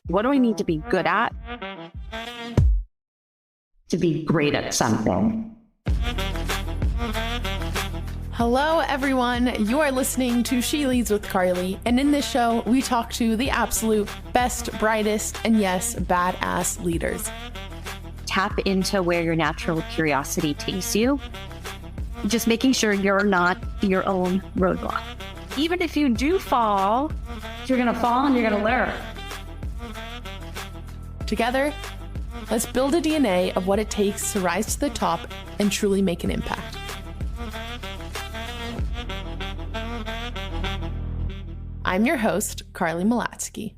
What do I need to be good at to be great at something? Hello, everyone. You are listening to She Leads with Carly. And in this show, we talk to the absolute best, brightest, and yes, badass leaders. Tap into where your natural curiosity takes you. Just making sure you're not your own roadblock. Even if you do fall, you're going to fall and you're going to learn. Together, let's build a DNA of what it takes to rise to the top and truly make an impact. I'm your host, Carly Malatsky.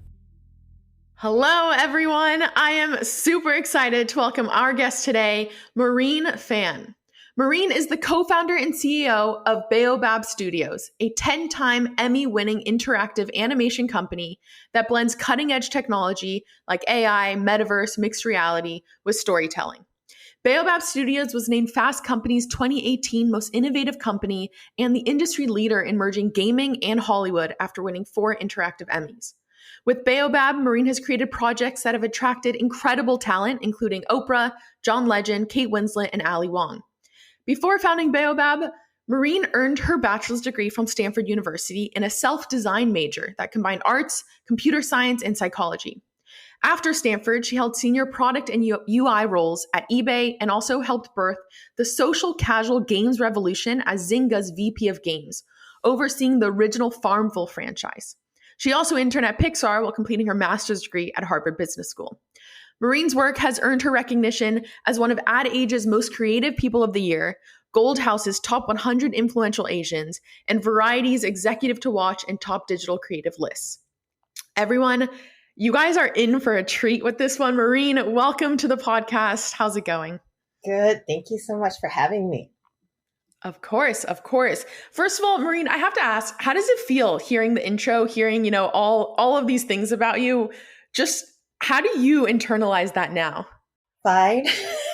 Hello, everyone. I am super excited to welcome our guest today, Maureen Fan. Maureen is the co-founder and CEO of Baobab Studios, a 10-time Emmy-winning interactive animation company that blends cutting-edge technology like AI, metaverse, mixed reality with storytelling. Baobab Studios was named Fast Company's 2018 Most Innovative Company and the industry leader in merging gaming and Hollywood after winning 4 interactive Emmys. With Baobab, Maureen has created projects that have attracted incredible talent, including Oprah, John Legend, Kate Winslet, and Ali Wong. Before founding Baobab, Maureen earned her bachelor's degree from Stanford University in a self-design major that combined arts, computer science, and psychology. After Stanford, she held senior product and UI roles at eBay and also helped birth the social casual games revolution as Zynga's VP of Games, overseeing the original Farmville franchise. She also interned at Pixar while completing her master's degree at Harvard Business School. Maureen's work has earned her recognition as one of Ad Age's most creative people of the year, Gold House's top 100 influential Asians, and Variety's executive to watch and top digital creative lists. Everyone, you guys are in for a treat with this one. Maureen, welcome to the podcast. How's it going? Good. Thank you so much for having me. Of course, of course. First of all, Maureen, I have to ask, how does it feel hearing the intro, hearing, all of these things about you? Just how do you internalize that now? Fine.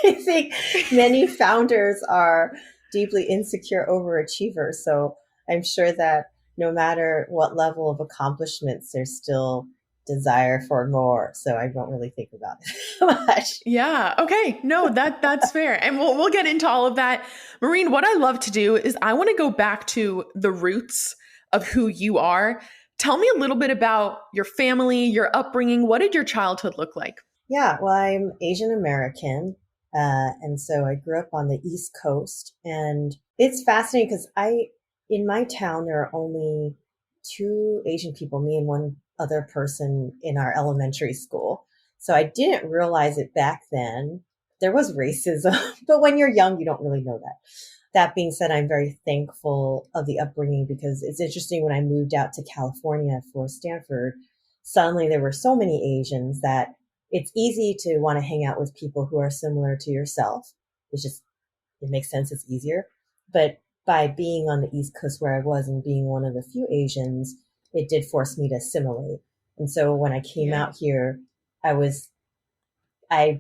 I think many founders are deeply insecure overachievers. So I'm sure that no matter what level of accomplishments, there's still desire for more. So I don't really think about it much. Yeah. Okay. No, that's fair. And we'll get into all of that. Maureen, what I love to do is I want to go back to the roots of who you are. Tell me a little bit about your family, your upbringing. What did your childhood look like? Yeah, well, I'm Asian American. And so I grew up on the East Coast. And it's fascinating because in my town, there are only 2 Asian people, me and one other person in our elementary school. So I didn't realize it back then. There was racism, but when you're young, you don't really know that. That being said, I'm very thankful of the upbringing because it's interesting when I moved out to California for Stanford, suddenly there were so many Asians that it's easy to want to hang out with people who are similar to yourself. It makes sense. It's easier. But by being on the East Coast where I was and being one of the few Asians, it did force me to assimilate. And so when I came out here, I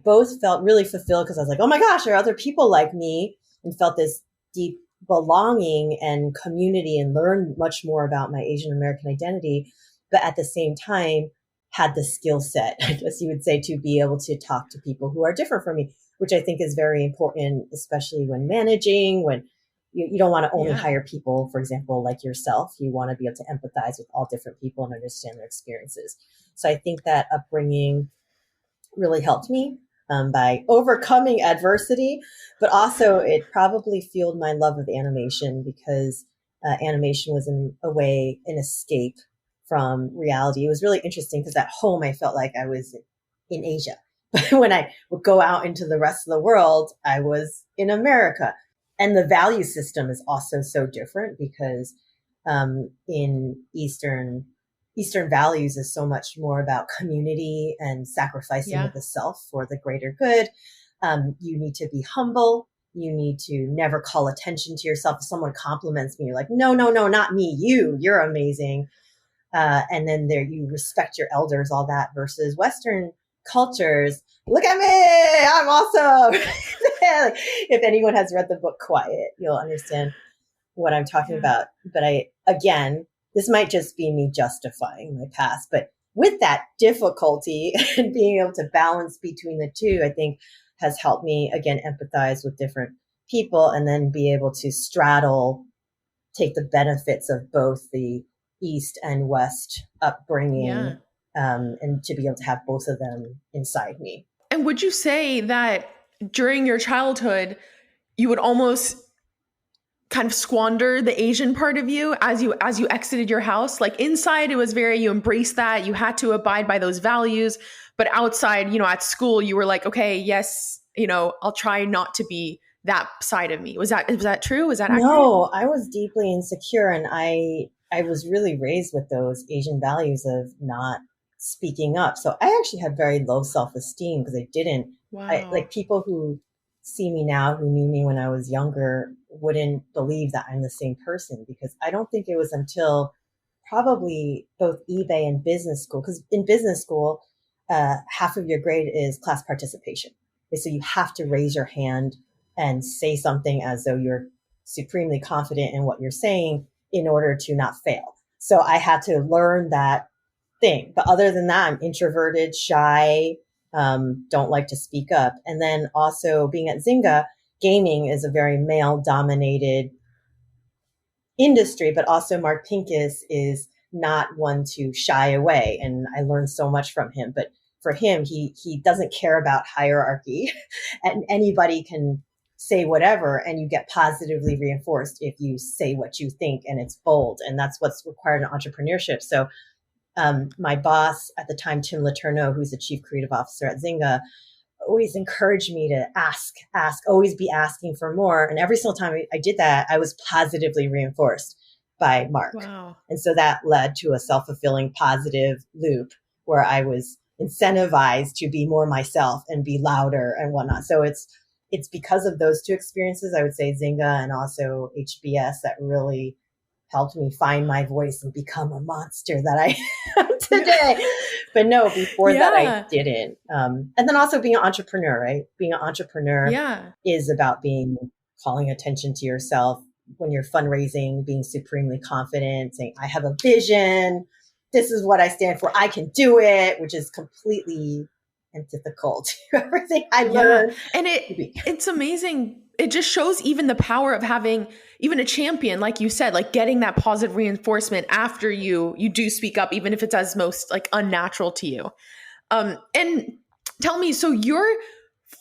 both felt really fulfilled because I was like, oh my gosh, there are other people like me, and felt this deep belonging and community and learned much more about my Asian American identity. But at the same time, had the skill set, I guess you would say, to be able to talk to people who are different from me, which I think is very important, especially when managing, when you don't want to only hire people, for example, like yourself. You want to be able to empathize with all different people and understand their experiences. So I think that upbringing really helped me by overcoming adversity, but also it probably fueled my love of animation because animation was in a way an escape from reality. It was really interesting because at home I felt like I was in Asia, but when I would go out into the rest of the world, I was in America. And the value system is also so different because in Eastern values is so much more about community and sacrificing of the self for the greater good. You need to be humble. You need to never call attention to yourself. If someone compliments me, you're like, no, not me. You're amazing. And then there you respect your elders, all that, versus Western cultures. Look at me. I'm awesome. If anyone has read the book Quiet, you'll understand what I'm talking about. But again, this might just be me justifying my past, but with that difficulty and being able to balance between the two, I think has helped me, again, empathize with different people and then be able to take the benefits of both the East and West upbringing, and to be able to have both of them inside me. And would you say that during your childhood, you would almost kind of squander the Asian part of you as you exited your house? Like inside, it was very, you embraced that, you had to abide by those values, but outside, at school, you were like, okay, yes, I'll try not to be that side of me. Was that true? Was that accurate? No, I was deeply insecure, and I was really raised with those Asian values of not speaking up. So I actually had very low self-esteem because I didn't. Wow. Like people who see me now, who knew me when I was younger, wouldn't believe that I'm the same person, because I don't think it was until probably both eBay and business school, because in business school, half of your grade is class participation. So you have to raise your hand and say something as though you're supremely confident in what you're saying in order to not fail. So I had to learn that thing. But other than that, I'm introverted, shy, don't like to speak up. And then also being at Zynga, gaming is a very male-dominated industry, but also Mark Pincus is not one to shy away. And I learned so much from him. But for him, he doesn't care about hierarchy, and anybody can say whatever, and you get positively reinforced if you say what you think and it's bold. And that's what's required in entrepreneurship. So my boss at the time, Tim Letourneau, who's the chief creative officer at Zynga, always encouraged me to ask, always be asking for more. And every single time I did that, I was positively reinforced by Mark. Wow. And so that led to a self-fulfilling positive loop where I was incentivized to be more myself and be louder and whatnot. So it's because of those two experiences, I would say Zynga and also HBS, that really helped me find my voice and become a monster that I am today. But no, before that I didn't. And then also being an entrepreneur, right? Being an entrepreneur is about calling attention to yourself when you're fundraising, being supremely confident, saying, I have a vision. This is what I stand for. I can do it, which is completely antithetical to everything I learned. And it's amazing. It just shows even the power of having even a champion, like you said, like getting that positive reinforcement after you do speak up, even if it's as most like unnatural to you. And tell me, so your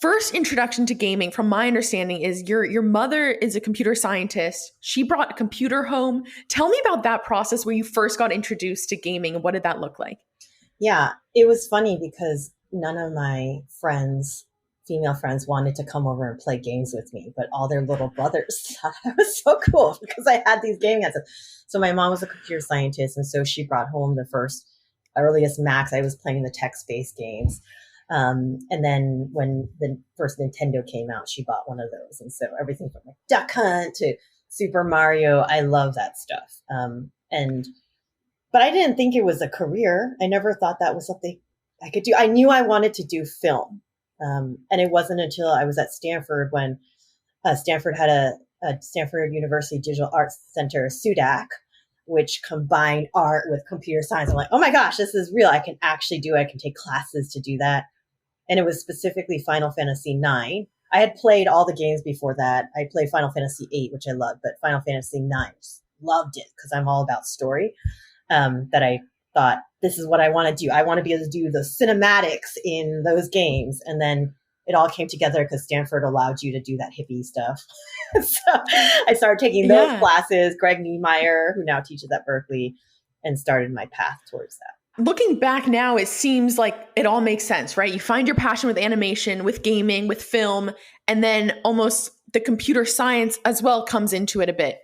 first introduction to gaming, from my understanding, is your mother is a computer scientist. She brought a computer home. Tell me about that process where you first got introduced to gaming, and what did that look like? Yeah, it was funny because none of my female friends wanted to come over and play games with me, but all their little brothers thought I was so cool because I had these gaming assets. So my mom was a computer scientist, and so she brought home the earliest Macs. I was playing the text-based games. And then when the first Nintendo came out, she bought one of those. And so everything from like Duck Hunt to Super Mario, I love that stuff. But I didn't think it was a career. I never thought that was something I could do. I knew I wanted to do film. And it wasn't until I was at Stanford when Stanford had a Stanford University Digital Arts Center, SUDAC, which combined art with computer science. I'm like, oh my gosh, this is real. I can actually do it. I can take classes to do that. And it was specifically Final Fantasy IX. I had played all the games before that. I played Final Fantasy VIII, which I loved, but Final Fantasy IX, loved it because I'm all about story. That I thought, this is what I want to do. I want to be able to do the cinematics in those games. And then it all came together because Stanford allowed you to do that hippie stuff. So I started taking those classes, Greg Niemeyer, who now teaches at Berkeley, and started my path towards that. Looking back now, it seems like it all makes sense, right? You find your passion with animation, with gaming, with film, and then almost the computer science as well comes into it a bit.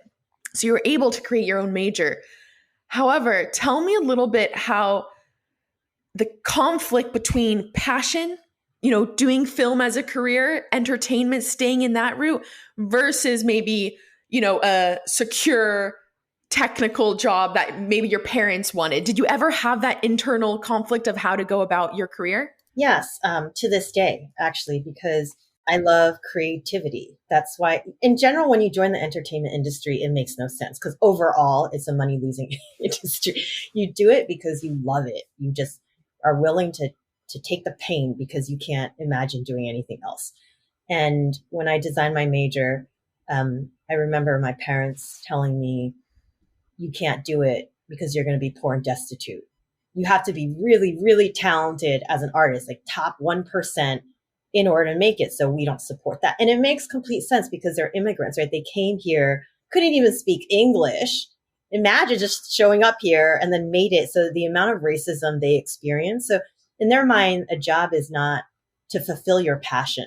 So you're able to create your own major. However, tell me a little bit how the conflict between passion, doing film as a career, entertainment, staying in that route, versus maybe, a secure technical job that maybe your parents wanted. Did you ever have that internal conflict of how to go about your career? Yes, to this day, actually, because I love creativity. That's why, in general, when you join the entertainment industry, it makes no sense because overall, it's a money losing industry. You do it because you love it. You just are willing to take the pain because you can't imagine doing anything else. And when I designed my major, I remember my parents telling me, you can't do it because you're going to be poor and destitute. You have to be really, really talented as an artist, like top 1% in order to make it. So we don't support that. And it makes complete sense because they're immigrants, right? They came here, couldn't even speak English. Imagine just showing up here and then made it. So the amount of racism they experience. So in their mind, a job is not to fulfill your passion.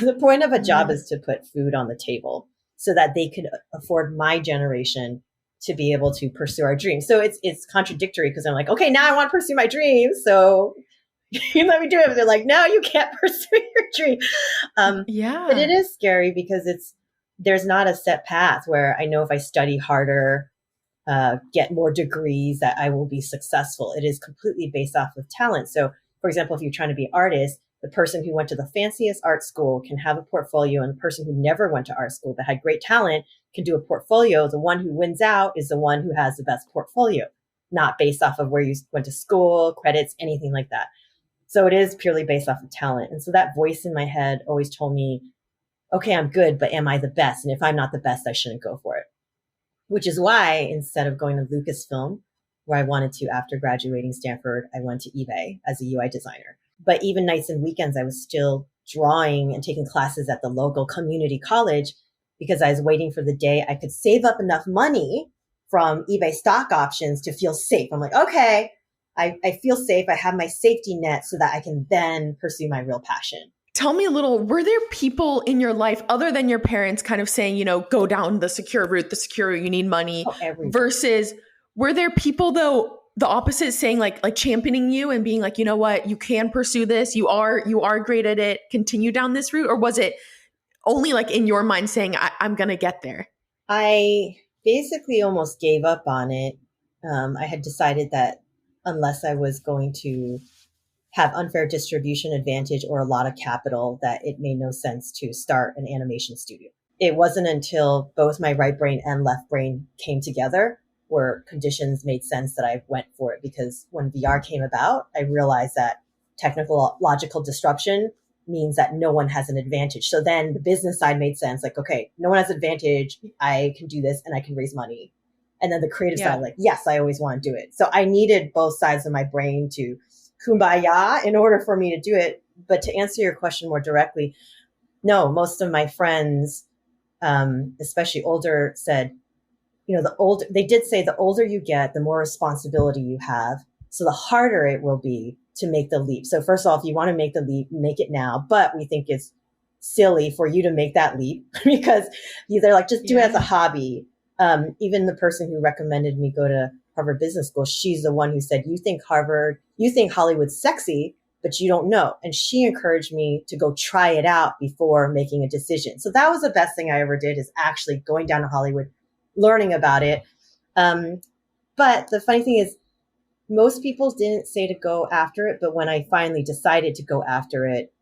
The point of a job is to put food on the table so that they could afford my generation to be able to pursue our dreams. So it's contradictory because I'm like, okay, now I want to pursue my dreams. So you let me do it. But they're like, no, you can't pursue your dream. But it is scary because there's not a set path where I know if I study harder, get more degrees, that I will be successful. It is completely based off of talent. So for example, if you're trying to be an artist, the person who went to the fanciest art school can have a portfolio, and the person who never went to art school but had great talent can do a portfolio. The one who wins out is the one who has the best portfolio, not based off of where you went to school, credits, anything like that. So it is purely based off of talent. And so that voice in my head always told me, okay, I'm good, but am I the best? And if I'm not the best, I shouldn't go for it. Which is why instead of going to Lucasfilm, where I wanted to after graduating Stanford, I went to eBay as a UI designer. But even nights and weekends, I was still drawing and taking classes at the local community college because I was waiting for the day I could save up enough money from eBay stock options to feel safe. I'm like, okay, I feel safe. I have my safety net so that I can then pursue my real passion. Tell me a little, were there people in your life other than your parents kind of saying, you know, go down the secure route, you need money, versus were there people though, the opposite, saying like championing you and being like, you know what, you can pursue this. You are great at it. Continue down this route. Or was it only like in your mind saying, I'm going to get there? I basically almost gave up on it. I had decided that unless I was going to have unfair distribution advantage or a lot of capital, that it made no sense to start an animation studio. It wasn't until both my right brain and left brain came together where conditions made sense that I went for it. Because when VR came about, I realized that technical logical disruption means that no one has an advantage. So then the business side made sense. Like, okay, no one has an advantage. I can do this and I can raise money. And then the creative side, like, yes, I always want to do it. So I needed both sides of my brain to kumbaya in order for me to do it. But to answer your question more directly, no, most of my friends, especially older, said, you know, they did say the older you get, the more responsibility you have. So the harder it will be to make the leap. So first of all, if you want to make the leap, make it now. But we think it's silly for you to make that leap because they're like, just do it as a hobby. Even the person who recommended me go to Harvard Business School, she's the one who said, you think Hollywood's sexy, but you don't know. And she encouraged me to go try it out before making a decision. So that was the best thing I ever did, is actually going down to Hollywood, learning about it. But the funny thing is, most people didn't say to go after it. But when I finally decided to go after it,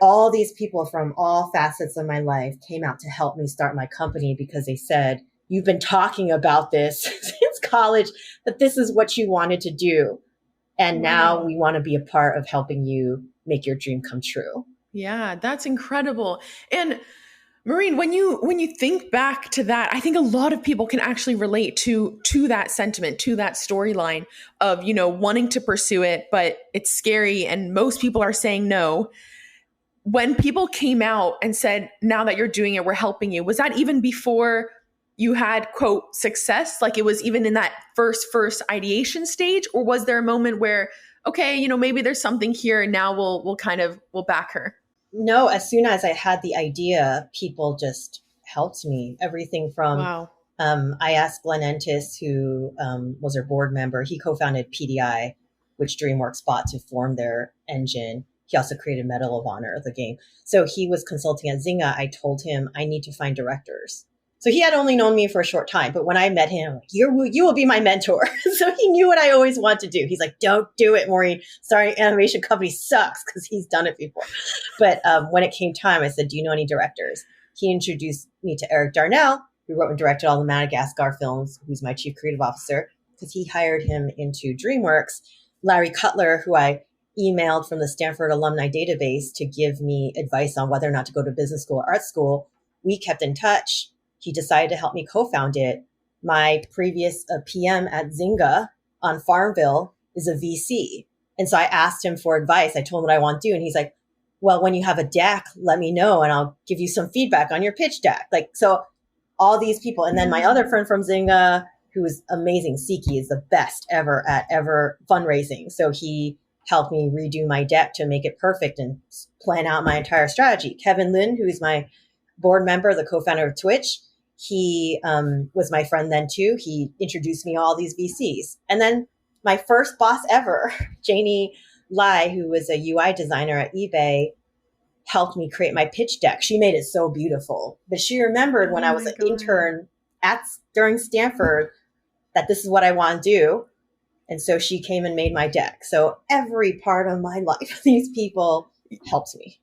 all these people from all facets of my life came out to help me start my company because they said, you've been talking about this since college, that this is what you wanted to do. And now we want to be a part of helping you make your dream come true. Yeah, that's incredible. And Maureen, when you think back to that, I think a lot of people can actually relate to that sentiment, to that storyline of, you know, wanting to pursue it, but it's scary and most people are saying no. When people came out and said, now that you're doing it, we're helping you, was that even before you had, quote, success? Like it was even in that first ideation stage? Or was there a moment where, okay, you know, maybe there's something here and now we'll back her? No, as soon as I had the idea, people just helped me. Everything from, I asked Glenn Entis, who was our board member. He co-founded PDI, which DreamWorks bought to form their engine. He also created Medal of Honor, the game. So he was consulting at Zynga. I told him I need to find directors. So he had only known me for a short time, but when I met him, you will be my mentor. So he knew what I always want to do. He's like, don't do it, Maureen. Starting an animation company sucks, because he's done it before. But when it came time, I said, do you know any directors? He introduced me to Eric Darnell, who wrote and directed all the Madagascar films, who's my chief creative officer, because he hired him into DreamWorks. Larry Cutler, who I emailed from the Stanford alumni database to give me advice on whether or not to go to business school or art school. We kept in touch. He decided to help me co-found it. My previous PM at Zynga on Farmville is a VC. And so I asked him for advice. I told him what I want to do. And he's like, well, when you have a deck, let me know and I'll give you some feedback on your pitch deck. Like, so all these people. And then my other friend from Zynga, who is amazing, Siki, is the best ever at fundraising. So he helped me redo my deck to make it perfect and plan out my entire strategy. Kevin Lin, who is my board member, the co-founder of Twitch, he was my friend then too. He introduced me to all these VCs. And then my first boss ever, Janie Lai, who was a UI designer at eBay, helped me create my pitch deck. She made it so beautiful. But she remembered when I was an intern during Stanford that this is what I want to do. And so she came and made my deck. So every part of my life, these people helped me.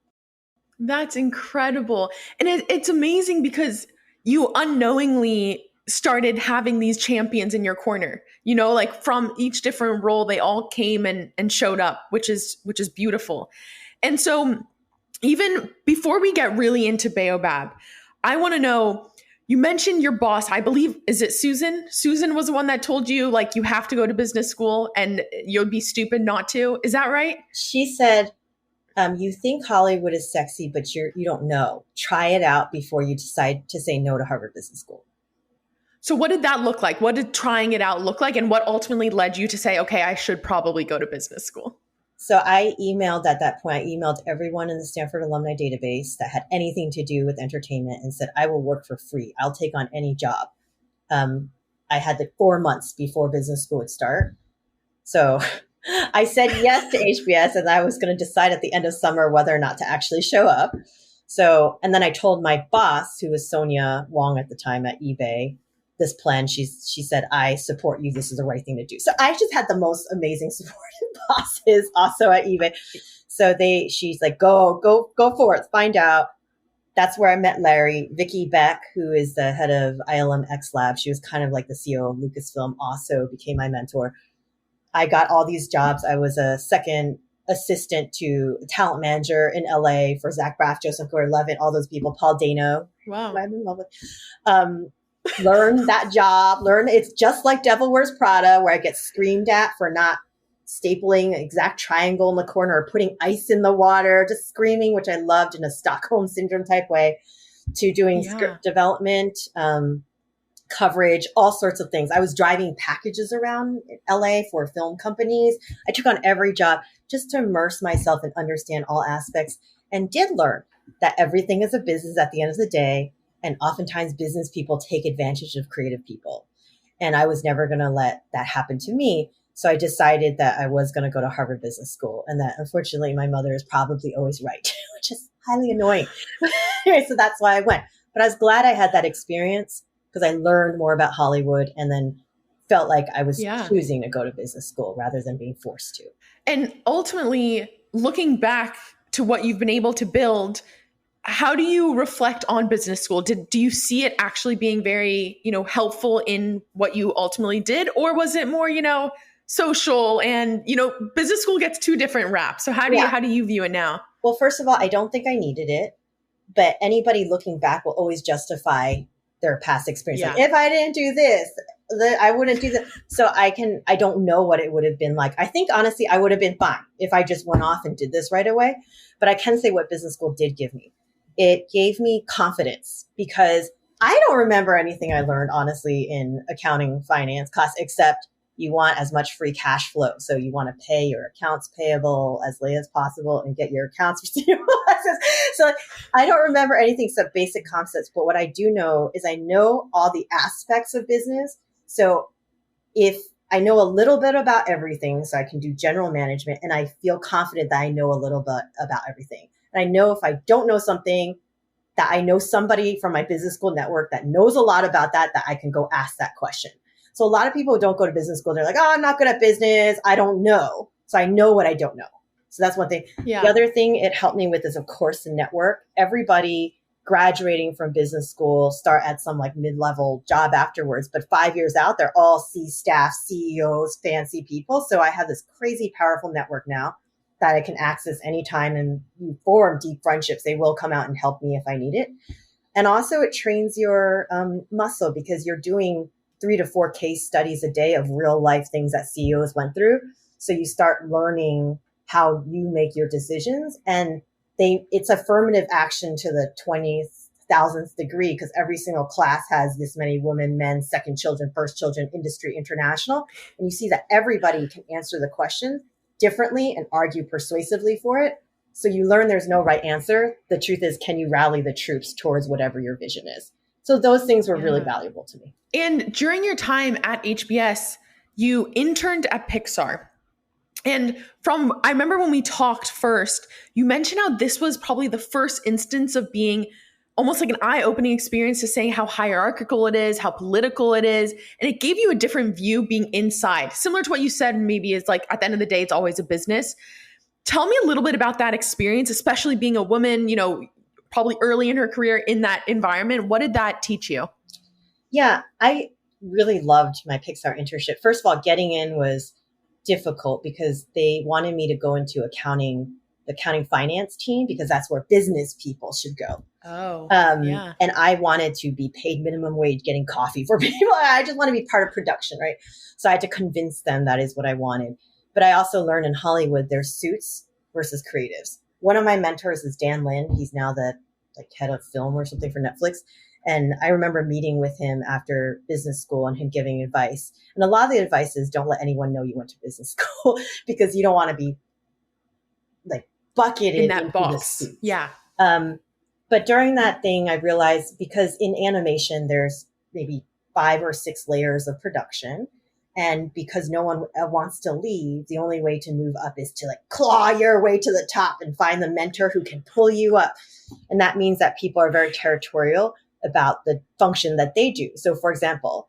That's incredible. And it's amazing because you unknowingly started having these champions in your corner, you know, like from each different role, they all came and showed up, which is beautiful. And so even before we get really into Baobab, I want to know, you mentioned your boss, I believe, is it Susan? Susan was the one that told you like you have to go to business school and you'd be stupid not to. Is that right? She said, you think Hollywood is sexy, but you don't know. Try it out before you decide to say no to Harvard Business School. So what did that look like? What did trying it out look like? And what ultimately led you to say, okay, I should probably go to business school? So I emailed at that point, I emailed everyone in the Stanford alumni database that had anything to do with entertainment and said, I will work for free. I'll take on any job. I had like 4 months before business school would start. So I said yes to HBS, and I was going to decide at the end of summer whether or not to actually show up. So, and then I told my boss, who was Sonia Wong at the time at eBay, this plan. She said, I support you. This is the right thing to do. So I just had the most amazing supportive bosses also at eBay. So she's like, go forth, find out. That's where I met Larry. Vicky Beck, who is the head of ILM X Lab. She was kind of like the CEO of Lucasfilm, also became my mentor. I got all these jobs. I was a second assistant to a talent manager in LA for Zach Braff, Joseph Gordon-Levitt, all those people, Paul Dano. Wow. I'm in love with. Learn that job. It's just like Devil Wears Prada, where I get screamed at for not stapling an exact triangle in the corner or putting ice in the water, just screaming, which I loved in a Stockholm Syndrome type way, to doing script development, coverage, all sorts of things. I was driving packages around LA for film companies. I took on every job just to immerse myself and understand all aspects, and did learn that everything is a business at the end of the day. And oftentimes business people take advantage of creative people. And I was never going to let that happen to me. So I decided that I was going to go to Harvard Business School, and that unfortunately my mother is probably always right, which is highly annoying. Anyway, so that's why I went. But I was glad I had that experience, because I learned more about Hollywood and then felt like I was choosing to go to business school rather than being forced to. And ultimately, looking back to what you've been able to build, how do you reflect on business school? Do you see it actually being very, helpful in what you ultimately did? Or was it more, social and, business school gets two different raps. So how do you view it now? Well, first of all, I don't think I needed it, but anybody looking back will always justify their past experience. Yeah. Like, if I didn't do this, I wouldn't do that. So I don't know what it would have been like. I think honestly, I would have been fine if I just went off and did this right away. But I can say what business school did give me. It gave me confidence, because I don't remember anything I learned, honestly, in accounting finance class, except you want as much free cash flow. So you want to pay your accounts payable as late as possible and get your accounts receivable. So I don't remember anything except basic concepts. But what I do know is I know all the aspects of business. So if I know a little bit about everything, so I can do general management, and I feel confident that I know a little bit about everything. And I know if I don't know something, that I know somebody from my business school network that knows a lot about that I can go ask that question. So a lot of people who don't go to business school, they're like, oh, I'm not good at business. I don't know. So I know what I don't know. So that's one thing. Yeah. The other thing it helped me with is, of course, the network. Everybody graduating from business school start at some like mid-level job afterwards, but 5 years out, they're all C-staff, CEOs, fancy people. So I have this crazy powerful network now that I can access anytime and you form deep friendships. They will come out and help me if I need it. And also it trains your muscle because you're doing 3 to 4 case studies a day of real life things that CEOs went through. So you start learning how you make your decisions, and it's affirmative action to the 20,000th degree because every single class has this many women, men, second children, first children, industry, international. And you see that everybody can answer the question differently and argue persuasively for it. So you learn there's no right answer. The truth is, can you rally the troops towards whatever your vision is? So those things were really valuable to me. And during your time at HBS, you interned at Pixar. And I remember when we talked first, you mentioned how this was probably the first instance of being almost like an eye-opening experience to saying how hierarchical it is, how political it is. And it gave you a different view being inside, similar to what you said, maybe is like at the end of the day, it's always a business. Tell me a little bit about that experience, especially being a woman, probably early in her career in that environment. What did that teach you? Yeah, I really loved my Pixar internship. First of all, getting in was difficult because they wanted me to go into the accounting finance team because that's where business people should go. Oh, yeah. And I wanted to be paid minimum wage, getting coffee for people. I just want to be part of production, right? So I had to convince them that is what I wanted. But I also learned in Hollywood, there's suits versus creatives. One of my mentors is Dan Lin. He's now the head of film or something for Netflix. And I remember meeting with him after business school and him giving advice. And a lot of the advice is don't let anyone know you went to business school because you don't want to be like bucketed in that into box. Yeah. But during that thing, I realized because in animation, there's maybe 5 or 6 layers of production. And because no one wants to leave, the only way to move up is to like claw your way to the top and find the mentor who can pull you up. And that means that people are very territorial about the function that they do. So for example,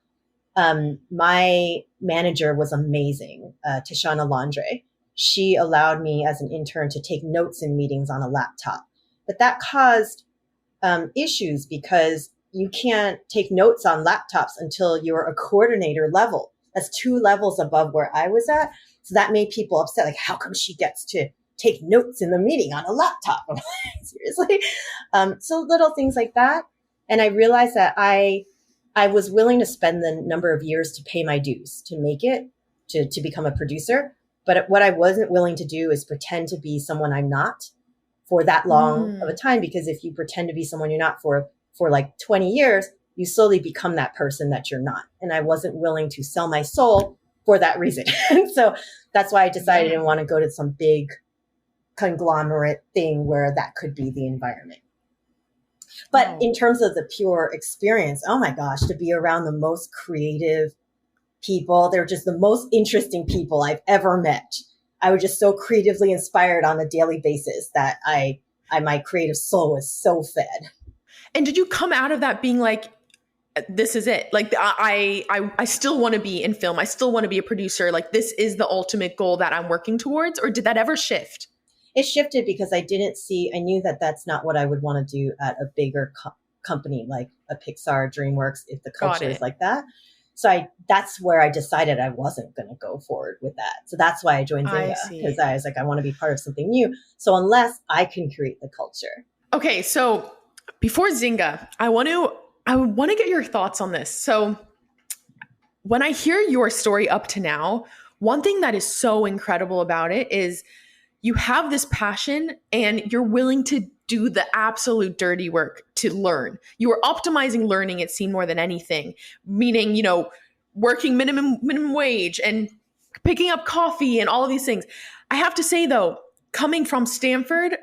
my manager was amazing, Tishana Landre. She allowed me as an intern to take notes in meetings on a laptop. But that caused issues because you can't take notes on laptops until you're a coordinator level. That's 2 levels above where I was at. So that made people upset. Like, how come she gets to take notes in the meeting on a laptop? I'm like, seriously? So little things like that. And I realized that I was willing to spend the number of years to pay my dues, to make it, to become a producer. But what I wasn't willing to do is pretend to be someone I'm not for that long of a time. Because if you pretend to be someone you're not for like 20 years, you slowly become that person that you're not. And I wasn't willing to sell my soul for that reason. So that's why I decided I didn't want to go to some big conglomerate thing where that could be the environment. But in terms of the pure experience, oh my gosh, to be around the most creative people, they're just the most interesting people I've ever met. I was just so creatively inspired on a daily basis that my creative soul was so fed. And did you come out of that being like, this is it? Like, I still want to be in film. I still want to be a producer. Like, this is the ultimate goal that I'm working towards? Or did that ever shift? It shifted because I knew that that's not what I would want to do at a bigger company like a Pixar, DreamWorks, if the culture is like that. So that's where I decided I wasn't going to go forward with that. So that's why I joined Zynga, because I was like, I want to be part of something new. So unless I can create the culture. Okay. So before Zynga, I want to get your thoughts on this. So when I hear your story up to now, one thing that is so incredible about it is you have this passion and you're willing to do the absolute dirty work to learn. You are optimizing learning, it seemed, more than anything, meaning, working minimum wage and picking up coffee and all of these things. I have to say though, coming from Stanford,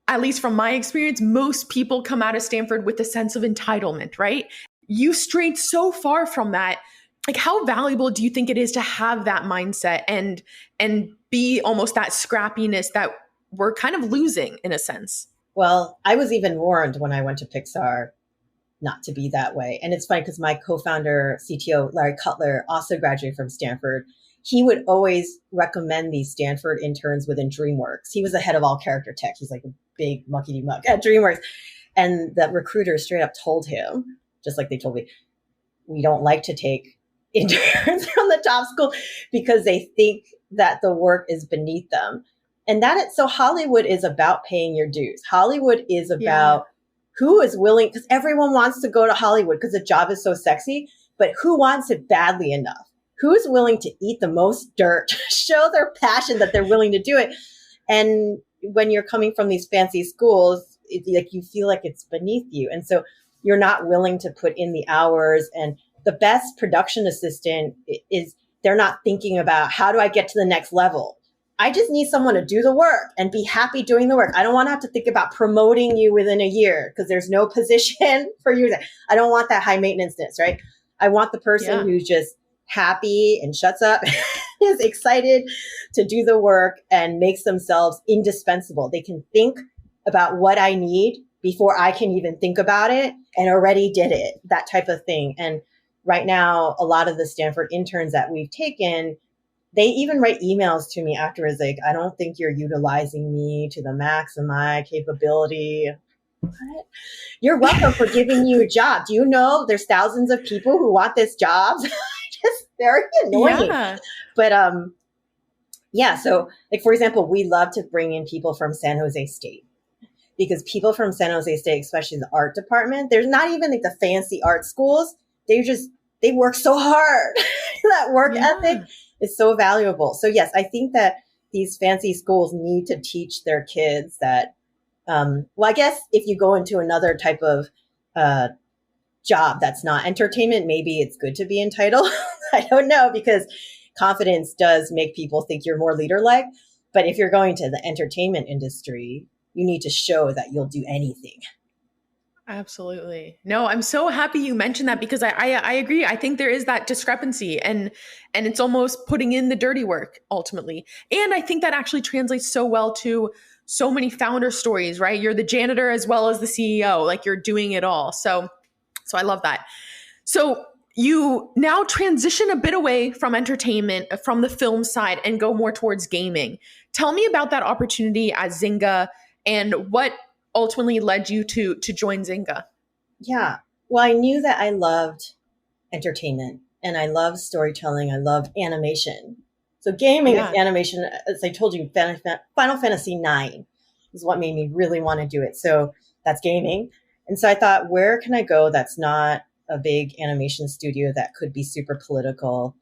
at least from my experience, most people come out of Stanford with a sense of entitlement, right? You strayed so far from that. Like, how valuable do you think it is to have that mindset and be almost that scrappiness that we're kind of losing in a sense? Well, I was even warned when I went to Pixar not to be that way. And it's funny because my co-founder, CTO, Larry Cutler, also graduated from Stanford. He would always recommend these Stanford interns within DreamWorks. He was the head of all character tech. He's like a big muckety-muck at DreamWorks. And the recruiter straight up told him, just like they told me, we don't like to take interns from the top school because they think that the work is beneath them. And so Hollywood is about paying your dues. Hollywood is about who is willing, because everyone wants to go to Hollywood because the job is so sexy, but who wants it badly enough? Who's willing to eat the most dirt, show their passion that they're willing to do it? And when you're coming from these fancy schools, like you feel like it's beneath you. And so you're not willing to put in the hours. And the best production assistant is they're not thinking about how do I get to the next level? I just need someone to do the work and be happy doing the work. I don't want to have to think about promoting you within a year because there's no position for you. I don't want that high maintenanceness, right? I want the person who's just happy and shuts up, is excited to do the work and makes themselves indispensable. They can think about what I need before I can even think about it and already did it, that type of thing. And right now, a lot of the Stanford interns that we've taken, they even write emails to me afterwards, like, I don't think you're utilizing me to the max of my capability. What? You're welcome for giving you a job. Do you know there's thousands of people who want this job? Just very annoying. Yeah. But so like, for example, we love to bring in people from San Jose State because people from San Jose State, especially the art department, there's not even like the fancy art schools. They work so hard. That work ethic is so valuable. So yes, I think that these fancy schools need to teach their kids that, I guess if you go into another type of job that's not entertainment, maybe it's good to be entitled. I don't know, because confidence does make people think you're more leader-like. But if you're going to the entertainment industry, you need to show that you'll do anything. Absolutely. No, I'm so happy you mentioned that because I agree. I think there is that discrepancy and it's almost putting in the dirty work ultimately. And I think that actually translates so well to so many founder stories, right? You're the janitor as well as the CEO, like you're doing it all. So I love that. So you now transition a bit away from entertainment, from the film side and go more towards gaming. Tell me about that opportunity at Zynga and what ultimately led you to join Zynga? Yeah. Well, I knew that I loved entertainment and I love storytelling. I love animation. So gaming is animation. As I told you, Final Fantasy IX is what made me really want to do it. So that's gaming. And so I thought, where can I go that's not a big animation studio that could be super political,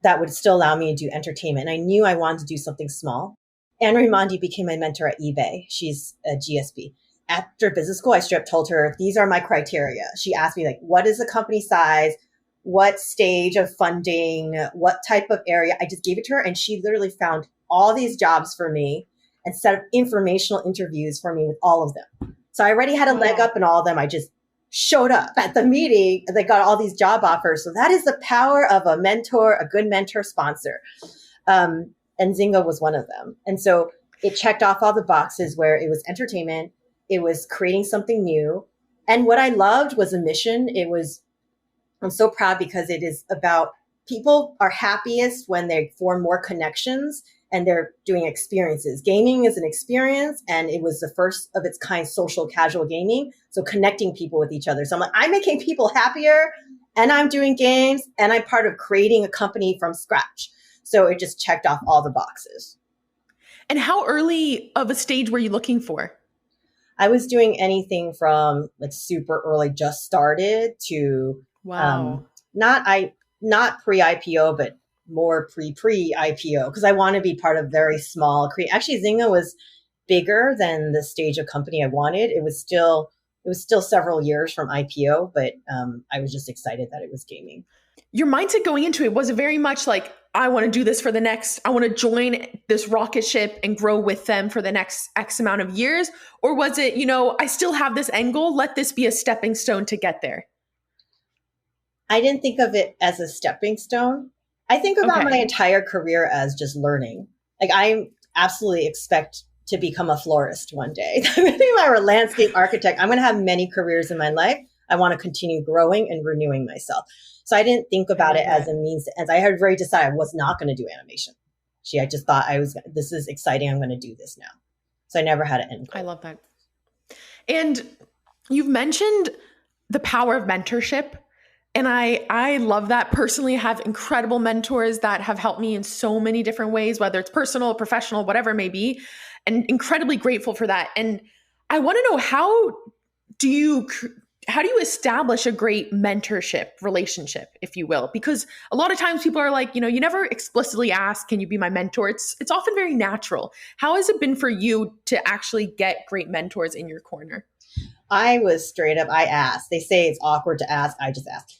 that would still allow me to do entertainment? And I knew I wanted to do something small. Anne Raimondi became my mentor at eBay. She's a GSB. After business school, I straight up told her, these are my criteria. She asked me, like, what is the company size? What stage of funding? What type of area? I just gave it to her. And she literally found all these jobs for me and set up informational interviews for me with all of them. So I already had a leg up in all of them. I just showed up at the meeting and they got all these job offers. So that is the power of a mentor, a good mentor sponsor. And Zynga was one of them. And so it checked off all the boxes where it was entertainment. It was creating something new. And what I loved was a mission. I'm so proud because it is about people are happiest when they form more connections and they're doing experiences. Gaming is an experience and it was the first of its kind social casual gaming. So connecting people with each other. So I'm like, I'm making people happier and I'm doing games and I'm part of creating a company from scratch. So it just checked off all the boxes. And how early of a stage were you looking for? I was doing anything from like super early, just started to not pre-IPO, but more pre-IPO because I want to be part of very small. Actually, Zynga was bigger than the stage of company I wanted. It was still several years from IPO, but I was just excited that it was gaming. Your mindset going into it, was it very much like, I want to do this I want to join this rocket ship and grow with them for the next X amount of years? Or was it, I still have this end goal, let this be a stepping stone to get there? I didn't think of it as a stepping stone. I think about my entire career as just learning. Like I absolutely expect to become a florist one day. I'm going to be my landscape architect. I'm going to have many careers in my life. I want to continue growing and renewing myself. So I didn't think about it as a means, as I had already decided I was not going to do animation. I just thought this is exciting. I'm going to do this now. So I never had an end goal. I love that. And you've mentioned the power of mentorship. And I love that. Personally, I have incredible mentors that have helped me in so many different ways, whether it's personal, professional, whatever it may be, and incredibly grateful for that. And I want to know, how do you establish a great mentorship relationship, if you will? Because a lot of times people are like, you never explicitly ask, can you be my mentor? It's often very natural. How has it been for you to actually get great mentors in your corner? I was straight up, I asked. They say it's awkward to ask. I just asked.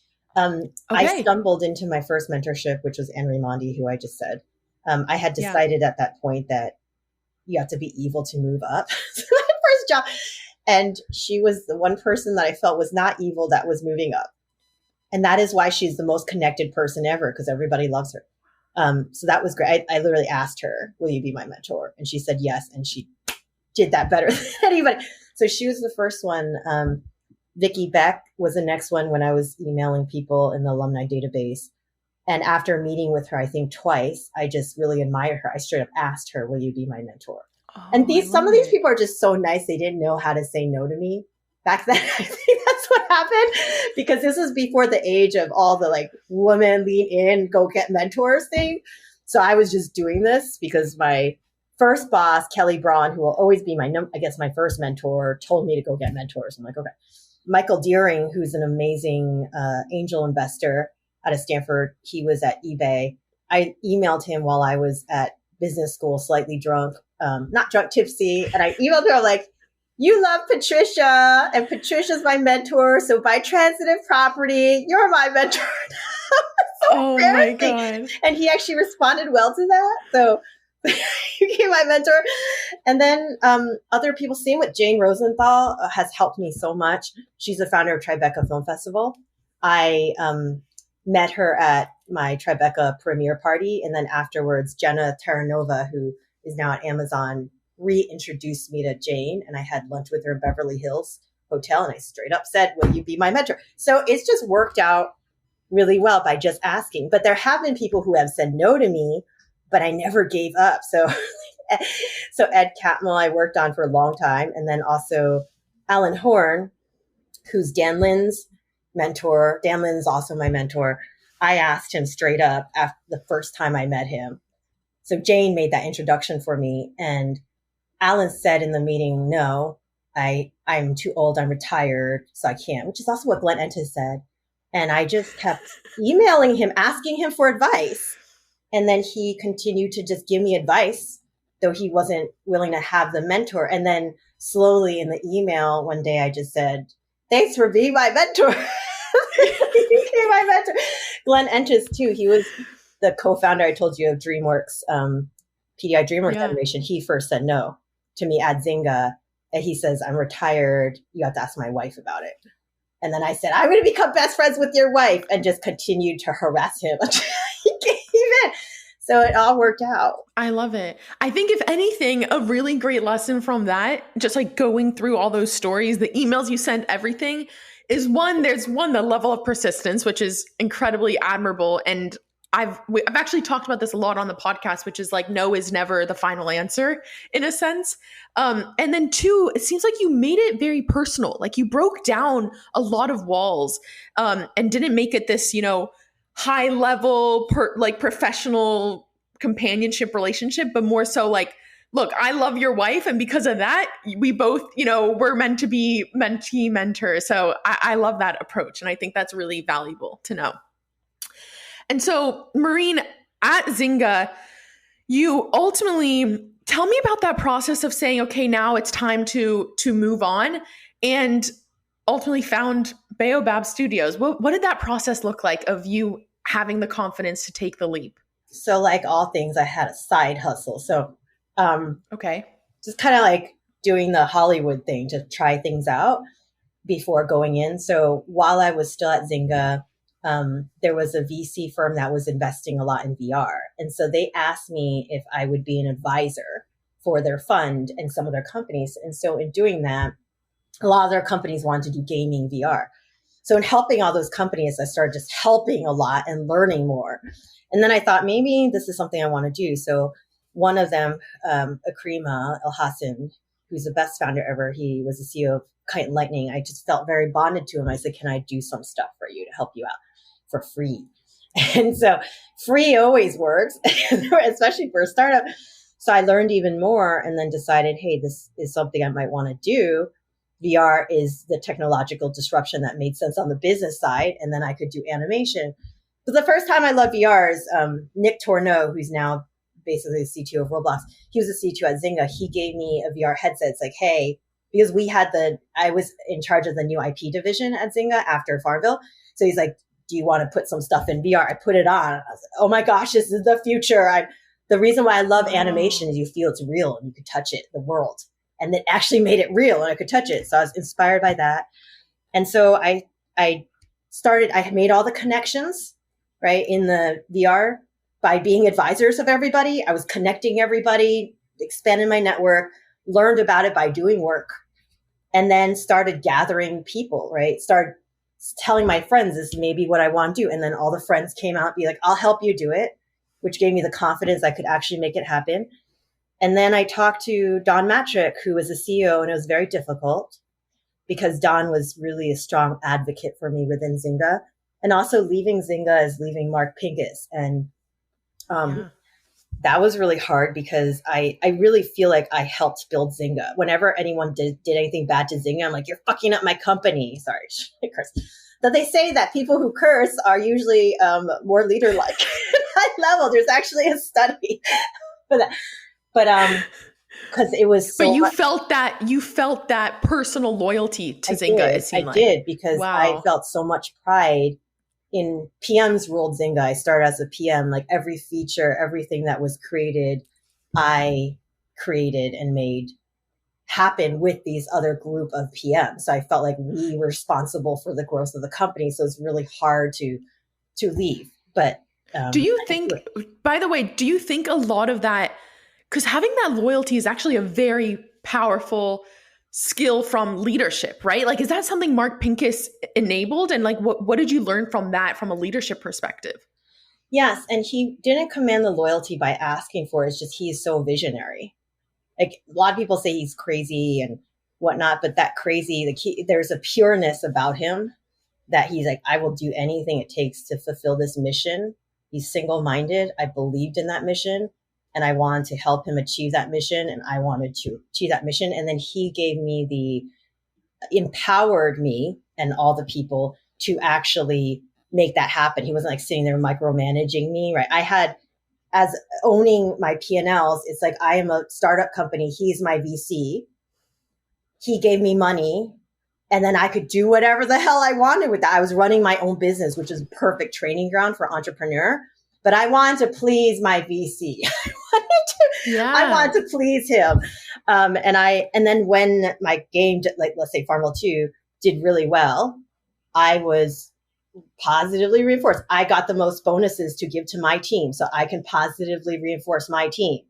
I stumbled into my first mentorship, which was Anne Raimondi, who I just said. I had decided at that point that you have to be evil to move up. So my first job. And she was the one person that I felt was not evil that was moving up. And that is why she's the most connected person ever, because everybody loves her. So that was great. I literally asked her, will you be my mentor? And she said yes. And she did that better than anybody. So she was the first one. Vicki Beck was the next one when I was emailing people in the alumni database. And after meeting with her, I think twice, I just really admired her. I straight up asked her, will you be my mentor? Oh, and some of these people are just so nice. They didn't know how to say no to me. Back then, I think that's what happened, because this was before the age of all the like women lean in, go get mentors thing. So I was just doing this because my first boss, Kelly Braun, who will always be my first mentor, told me to go get mentors. I'm like, okay. Michael Deering, who's an amazing angel investor out of Stanford, he was at eBay. I emailed him while I was at business school, slightly drunk, not drunk, tipsy. And I emailed her like, you love Patricia, and Patricia's my mentor. So by transitive property, you're my mentor. Oh my God. And he actually responded well to that. So you became my mentor. And then other people, same with Jane Rosenthal, has helped me so much. She's the founder of Tribeca Film Festival. I met her at my Tribeca premiere party. And then afterwards, Jenna Terranova, who is now at Amazon, reintroduced me to Jane. And I had lunch with her in Beverly Hills Hotel. And I straight up said, will you be my mentor? So it's just worked out really well by just asking. But there have been people who have said no to me, but I never gave up. So Ed Catmull, I worked on for a long time. And then also Alan Horn, who's Dan Lynn's mentor. Dan Lynn's also my mentor. I asked him straight up after the first time I met him. So Jane made that introduction for me. And Alan said in the meeting, no, I'm too old. I'm retired, so I can't, which is also what Glenn Entis said. And I just kept emailing him, asking him for advice. And then he continued to just give me advice, though he wasn't willing to have the mentor. And then slowly in the email one day, I just said, thanks for being my mentor. He became my mentor. Glenn Entis, too. He was the co-founder, I told you, of DreamWorks, PDI DreamWorks Animation. He first said no to me at Zynga. And he says, I'm retired. You have to ask my wife about it. And then I said, I'm going to become best friends with your wife, and just continued to harass him until he gave in. So it all worked out. I love it. I think if anything, a really great lesson from that, just like going through all those stories, the emails you sent, everything, is the level of persistence, which is incredibly admirable. And I've actually talked about this a lot on the podcast, which is like, no is never the final answer in a sense. And then two, it seems like you made it very personal. Like you broke down a lot of walls and didn't make it this, high level, professional companionship relationship, but more so like, look, I love your wife. And because of that, we both, we're meant to be mentee mentors. So I love that approach. And I think that's really valuable to know. And so, Maureen, at Zynga, you ultimately tell me about that process of saying, okay, now it's time to move on, and ultimately found Baobab Studios. What did that process look like of you having the confidence to take the leap? So like all things, I had a side hustle. So just kind of like doing the Hollywood thing to try things out before going in. So while I was still at Zynga, there was a VC firm that was investing a lot in VR. And so they asked me if I would be an advisor for their fund and some of their companies. And so in doing that, a lot of their companies wanted to do gaming VR. So in helping all those companies, I started just helping a lot and learning more. And then I thought, maybe this is something I want to do. So one of them, Akrima El Hassan, who's the best founder ever, he was the CEO of Kite and Lightning. I just felt very bonded to him. I said, can I do some stuff for you to help you out for free? And so free always works, especially for a startup. So I learned even more and then decided, hey, this is something I might want to do. VR is the technological disruption that made sense on the business side. And then I could do animation. But the first time I loved VR is Nick Torneau, who's now basically the CTO of Roblox. He was the CTO at Zynga. He gave me a VR headset. It's like, hey, because I was in charge of the new IP division at Zynga after Farmville. So he's like, do you want to put some stuff in VR? I put it on. I was like, oh my gosh, this is the future. The reason why I love animation is you feel it's real and you could touch it, the world. And it actually made it real and I could touch it. So I was inspired by that. And so I had made all the connections, right, in the VR by being advisors of everybody. I was connecting everybody, expanding my network, learned about it by doing work, and then started gathering people, right? Started telling my friends this may be what I want to do. And then all the friends came out and be like, I'll help you do it, which gave me the confidence I could actually make it happen. And then I talked to Don Matrick, who was the CEO, and it was very difficult because Don was really a strong advocate for me within Zynga. And also leaving Zynga is leaving Mark Pincus. And that was really hard because I really feel like I helped build Zynga. Whenever anyone did anything bad to Zynga, I'm like, you're fucking up my company. Sorry, I curse. But they say that people who curse are usually more leader-like. At high level, there's actually a study for that. But because it was so. But you felt that personal loyalty to Zynga. It seemed like I did because I felt so much pride in PM's ruled Zynga. I started as a PM. Like every feature, everything that was created, I created and made happen with these other group of PMs. So I felt like we were responsible for the growth of the company. So it's really hard to leave. But do you think? By the way, do you think a lot of that? Because having that loyalty is actually a very powerful skill from leadership, right? Like, is that something Mark Pincus enabled? And like, what did you learn from that from a leadership perspective? Yes. And he didn't command the loyalty by asking for it. It's just, he's so visionary. Like a lot of people say he's crazy and whatnot, but that crazy, there's a pureness about him that he's like, I will do anything it takes to fulfill this mission. He's single-minded. I believed in that mission. And I wanted to help him achieve that mission. And I wanted to achieve that mission. And then he empowered me and all the people to actually make that happen. He wasn't like sitting there micromanaging me, right? I had, as owning my P&Ls, it's like, I am a startup company. He's my VC. He gave me money and then I could do whatever the hell I wanted with that. I was running my own business, which is a perfect training ground for entrepreneur. But I wanted to please my VC. I wanted to please him. And then when my game, like let's say Farmville 2 did really well, I was positively reinforced. I got the most bonuses to give to my team. So I can positively reinforce my team.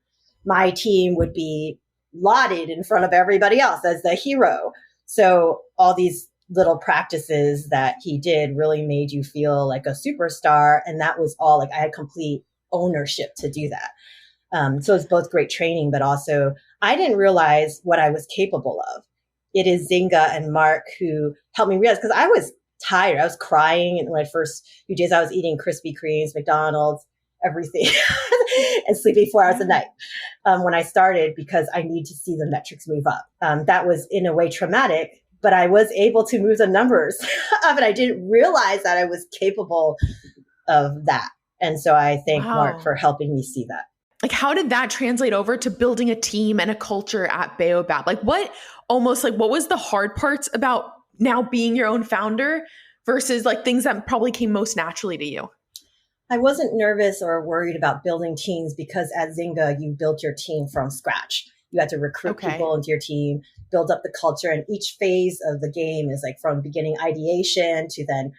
My team would be lauded in front of everybody else as the hero. So all these little practices that he did really made you feel like a superstar. And that was all, like I had complete ownership to do that. So it's both great training, but also I didn't realize what I was capable of. It is Zynga and Mark who helped me realize, because I was tired. I was crying in my first few days. I was eating Krispy Kremes, McDonald's, everything, and sleeping 4 hours a night when I started, because I need to see the metrics move up. That was in a way traumatic, but I was able to move the numbers up, and I didn't realize that I was capable of that. And so I thank Mark for helping me see that. Like, how did that translate over to building a team and a culture at Baobab? Like, what was the hard parts about now being your own founder versus like things that probably came most naturally to you? I wasn't nervous or worried about building teams because at Zynga, you built your team from scratch. You had to recruit people into your team, build up the culture. And each phase of the game is like from beginning ideation to then,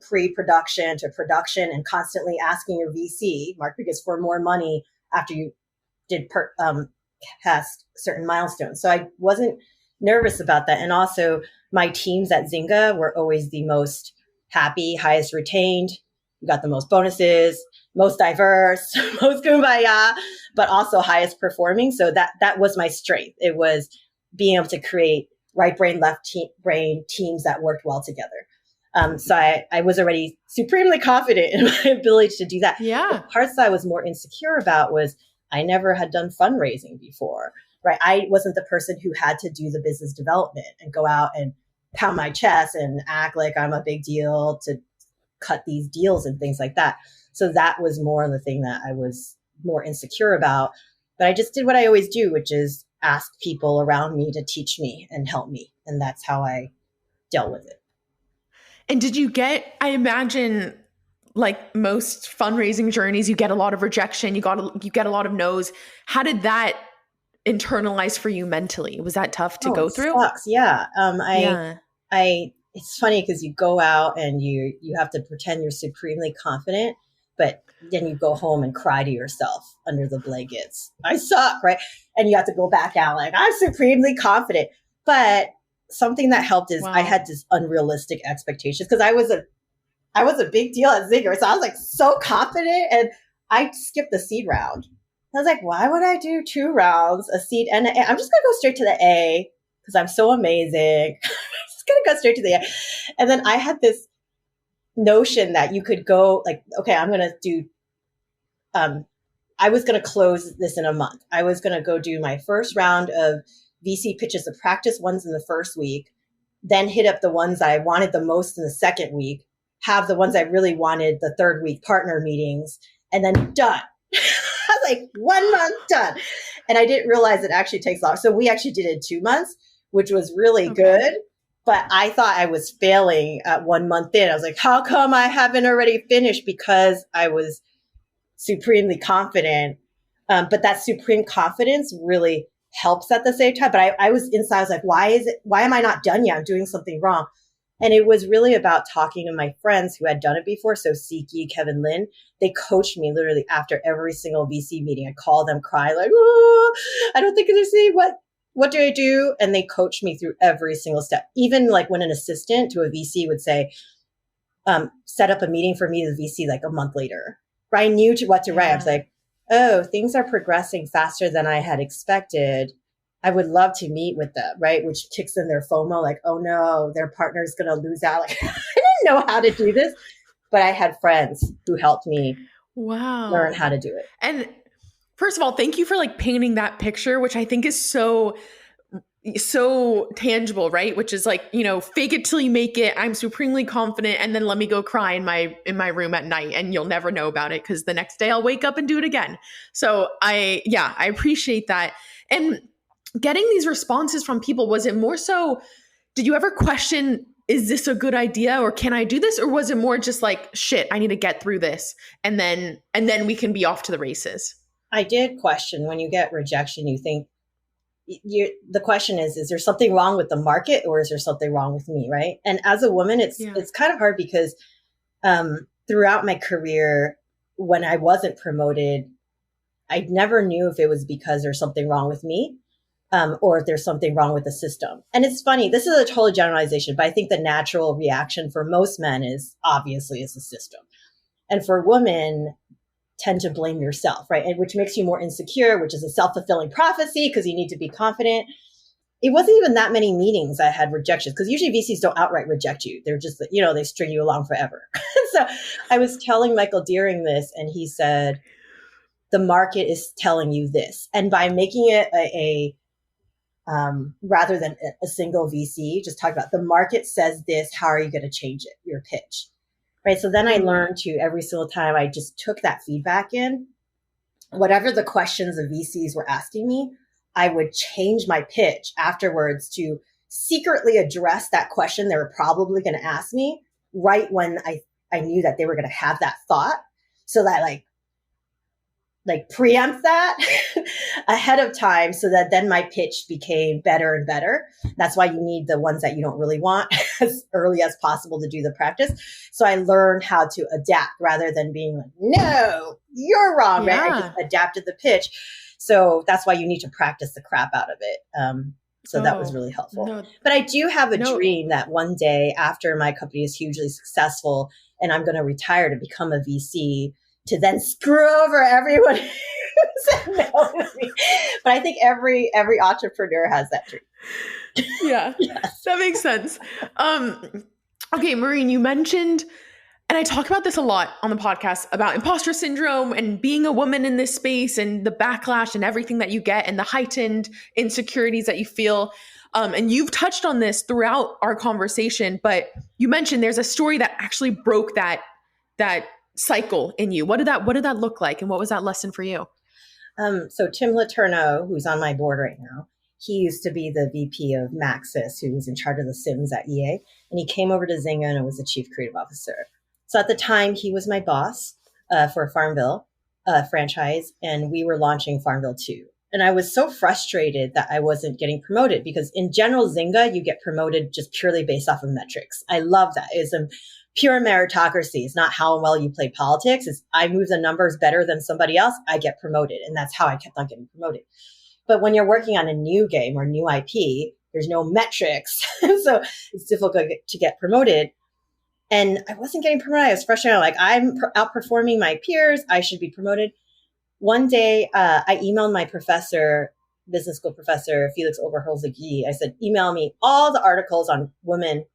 pre-production to production, and constantly asking your VC, Mark, because for more money after you did past certain milestones. So I wasn't nervous about that. And also my teams at Zynga were always the most happy, highest retained. We got the most bonuses, most diverse, most kumbaya, but also highest performing. So that was my strength. It was being able to create right brain, left brain teams that worked well together. So I was already supremely confident in my ability to do that. Yeah. The parts that I was more insecure about was I never had done fundraising before, right? I wasn't the person who had to do the business development and go out and pound my chest and act like I'm a big deal to cut these deals and things like that. So that was more the thing that I was more insecure about. But I just did what I always do, which is ask people around me to teach me and help me. And that's how I dealt with it. And did you get, I imagine, like most fundraising journeys, you get a lot of rejection, you get a lot of no's. How did that internalize for you mentally? Was that tough to go through? Sucks. Yeah. It's funny because you go out and you have to pretend you're supremely confident, but then you go home and cry to yourself under the blankets. I suck, right? And you have to go back out like, I'm supremely confident. But something that helped is I had this unrealistic expectations because I was a big deal at Zynga. So I was like so confident and I skipped the seed round. I was like, why would I do 2 rounds, a seed and an A? I'm just going to go straight to the A because I'm so amazing. Just going to go straight to the A. And then I had this notion that you could go like, okay, I'm going to do, I was going to close this in a month. I was going to go do my first round of VC pitches, the practice ones in the first week, then hit up the ones I wanted the most in the second week, have the ones I really wanted the third week partner meetings, and then done. I was like 1 month done. And I didn't realize it actually takes long. So we actually did it in 2 months, which was really good. But I thought I was failing at 1 month in. I was like, how come I haven't already finished? Because I was supremely confident. But that supreme confidence really helps at the same time. But I was inside, I was like, why am I not done yet? I'm doing something wrong. And it was really about talking to my friends who had done it before. So Siki, Kevin Lin, they coached me literally after every single VC meeting. I call them, cry like, oh, I don't think I see what do I do? And they coached me through every single step. Even like when an assistant to a VC would say, set up a meeting for me to the VC like a month later. I knew what to write. I was like, oh, things are progressing faster than I had expected. I would love to meet with them, right? Which kicks in their FOMO, like, oh no, their partner's going to lose out. Like, I didn't know how to do this, but I had friends who helped me learn how to do it. And first of all, thank you for like painting that picture, which I think is so tangible, right? Which is like, fake it till you make it. I'm supremely confident. And then let me go cry in my room at night and you'll never know about it because the next day I'll wake up and do it again. So I appreciate that. And getting these responses from people, was it more so, did you ever question, is this a good idea or can I do this? Or was it more just like, shit, I need to get through this and then we can be off to the races? I did question when you get rejection, you think the question is there something wrong with the market or is there something wrong with me? Right. And as a woman, it's kind of hard because throughout my career, when I wasn't promoted, I never knew if it was because there's something wrong with me. Or if there's something wrong with the system. And it's funny, this is a total generalization, but I think the natural reaction for most men is obviously is the system. And for women, tend to blame yourself, right? And which makes you more insecure, which is a self-fulfilling prophecy because you need to be confident. It wasn't even that many meetings I had rejections because usually VCs don't outright reject you. They're just, they string you along forever. So I was telling Michael Deering this and he said, the market is telling you this. And by making it rather than a single VC, just talk about the market says this, how are you going to change it, your pitch, right? So then I learned to every single time I just took that feedback in, whatever the questions the VCs were asking me, I would change my pitch afterwards to secretly address that question they were probably going to ask me right when I knew that they were going to have that thought. So that like preempt that ahead of time so that then my pitch became better and better. That's why you need the ones that you don't really want as early as possible to do the practice. So I learned how to adapt rather than being like, no, you're wrong, right? I just adapted the pitch. So that's why you need to practice the crap out of it. So that was really helpful. No, but I do have a dream that one day after my company is hugely successful and I'm going to retire to become a VC, to then screw over everyone who said no to me. But I think every entrepreneur has that dream. Yeah, yes. That makes sense. Okay, Maureen, you mentioned, and I talk about this a lot on the podcast, about imposter syndrome and being a woman in this space and the backlash and everything that you get and the heightened insecurities that you feel. And you've touched on this throughout our conversation, but you mentioned there's a story that actually broke that cycle in you. What did that look like? And what was that lesson for you? So Tim Letourneau, who's on my board right now, he used to be the VP of Maxis, who was in charge of the Sims at EA. And he came over to Zynga and was the chief creative officer. So at the time, he was my boss for Farmville franchise, and we were launching Farmville 2. And I was so frustrated that I wasn't getting promoted, because in general, Zynga, you get promoted just purely based off of metrics. I love that. It's a pure meritocracy. It's not how well you play politics. It's I move the numbers better than somebody else, I get promoted. And that's how I kept on getting promoted. But when you're working on a new game or new IP, there's no metrics. So it's difficult to get promoted. And I wasn't getting promoted. I was frustrated. Like, I'm outperforming my peers. I should be promoted. One day, I emailed my professor, business school professor, Felix Oberholzegi. I said, email me all the articles on women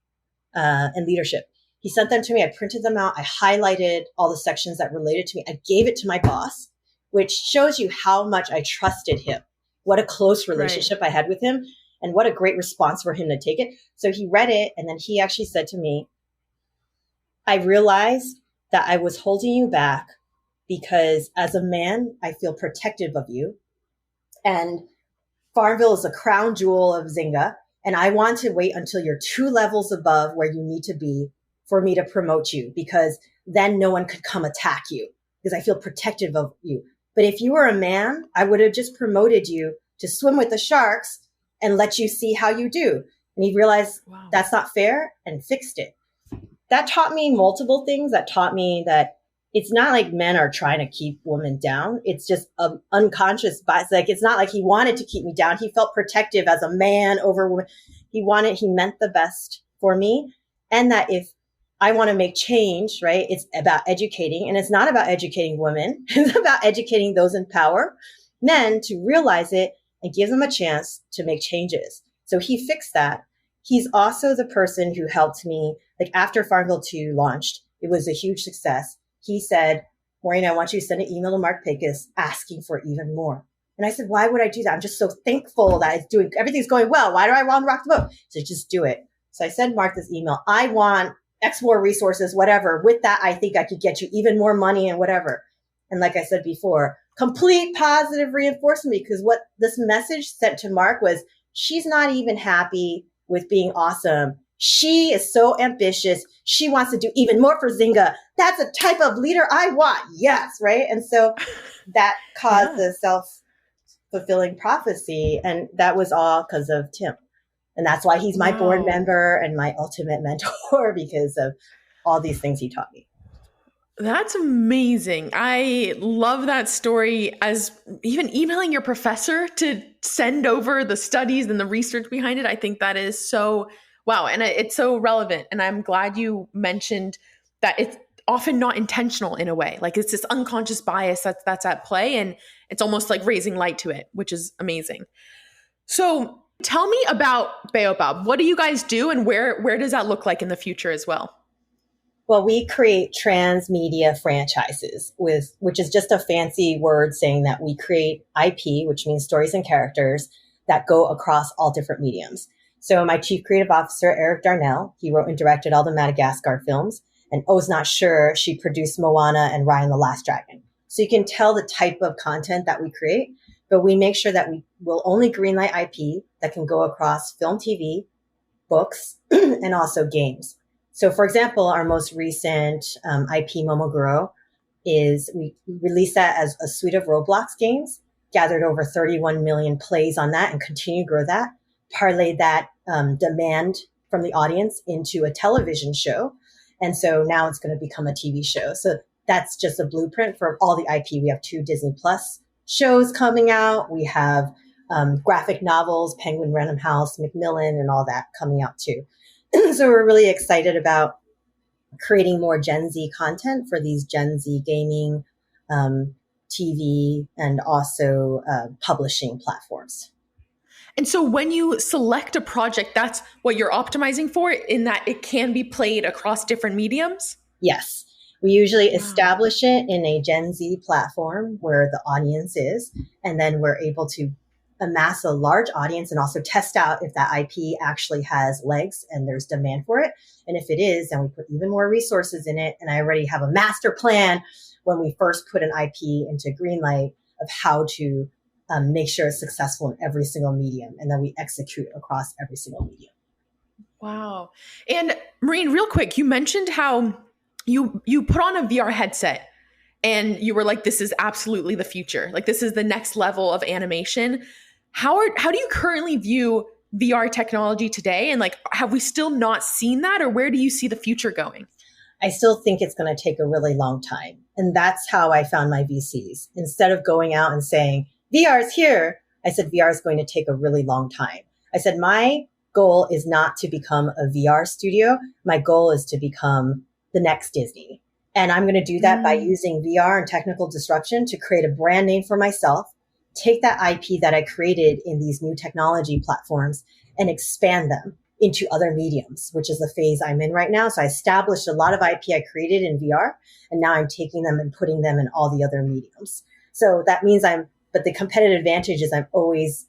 and leadership. He sent them to me. I printed them out. I highlighted all the sections that related to me. I gave it to my boss, which shows you how much I trusted him. What a close relationship I had with him, and what a great response for him to take it. So he read it, and then he actually said to me, I realized that I was holding you back because as a man, I feel protective of you. And Farmville is a crown jewel of Zynga. And I want to wait until you're 2 levels above where you need to be for me to promote you, because then no one could come attack you, because I feel protective of you. But if you were a man, I would have just promoted you to swim with the sharks and let you see how you do. And he realized that's not fair and fixed it. That taught me multiple things. That taught me that it's not like men are trying to keep women down. It's just an unconscious bias. Like, it's not like he wanted to keep me down. He felt protective as a man over women. He meant the best for me. And that if I want to make change, right, it's about educating. And it's not about educating women. It's about educating those in power, men, to realize it and give them a chance to make changes. So he fixed that. He's also the person who helped me, like, after Farmville 2 launched, it was a huge success. He said, Maureen, I want you to send an email to Mark Pickus asking for even more. And I said, why would I do that? I'm just so thankful that everything's going well. Why do I want to rock the boat? So just do it. So I sent Mark this email. I want X more resources, whatever. With that, I think I could get you even more money and whatever. And like I said before, complete positive reinforcement, because what this message sent to Mark was, she's not even happy with being awesome. She is so ambitious. She wants to do even more for Zynga. That's a type of leader I want. Yes, right? And so that caused the self-fulfilling prophecy. And that was all because of Tim. And that's why he's my board member and my ultimate mentor, because of all these things he taught me. That's amazing. I love that story. As even emailing your professor to send over the studies and the research behind it, I think that is so wow. And it's so relevant. And I'm glad you mentioned that it's often not intentional in a way. Like, it's this unconscious bias that's at play, and it's almost like raising light to it, which is amazing. So tell me about Baobab. What do you guys do, and where does that look like in the future as well? Well, we create transmedia franchises, which is just a fancy word saying that we create IP, which means stories and characters that go across all different mediums. So my chief creative officer, Eric Darnell, he wrote and directed all the Madagascar films. And Oh's Not Sure, she produced Moana and Raya and the Last Dragon. So you can tell the type of content that we create, but we make sure that we will only greenlight IP that can go across film, TV, books, and also games. So for example, our most recent IP, Momoguro, is we released that as a suite of Roblox games, gathered over 31 million plays on that, and continue to grow that, parlayed that demand from the audience into a television show. And so now it's going to become a TV show. So that's just a blueprint for all the IP. We have 2 Disney Plus shows coming out. We have graphic novels, Penguin Random House, Macmillan, and all that coming out too. So we're really excited about creating more Gen Z content for these Gen Z gaming, TV, and also publishing platforms. And so when you select a project, that's what you're optimizing for, in that it can be played across different mediums? Yes. We usually establish it in a Gen Z platform where the audience is, and then we're able to amass a large audience and also test out if that IP actually has legs and there's demand for it. And if it is, then we put even more resources in it. And I already have a master plan when we first put an IP into Greenlight of how to make sure it's successful in every single medium. And then we execute across every single medium. Wow. And Maureen, real quick, you mentioned how you put on a VR headset and you were like, this is absolutely the future. Like, this is the next level of animation. How do you currently view VR technology today? And like, have we still not seen that, or where do you see the future going? I still think it's going to take a really long time. And that's how I found my VCs. Instead of going out and saying, VR is here, I said, VR is going to take a really long time. I said, my goal is not to become a VR studio. My goal is to become the next Disney. And I'm going to do that by using VR and technical disruption to create a brand name for myself, take that IP that I created in these new technology platforms and expand them into other mediums, which is the phase I'm in right now. So I established a lot of IP I created in VR, and now I'm taking them and putting them in all the other mediums. So that means but the competitive advantage is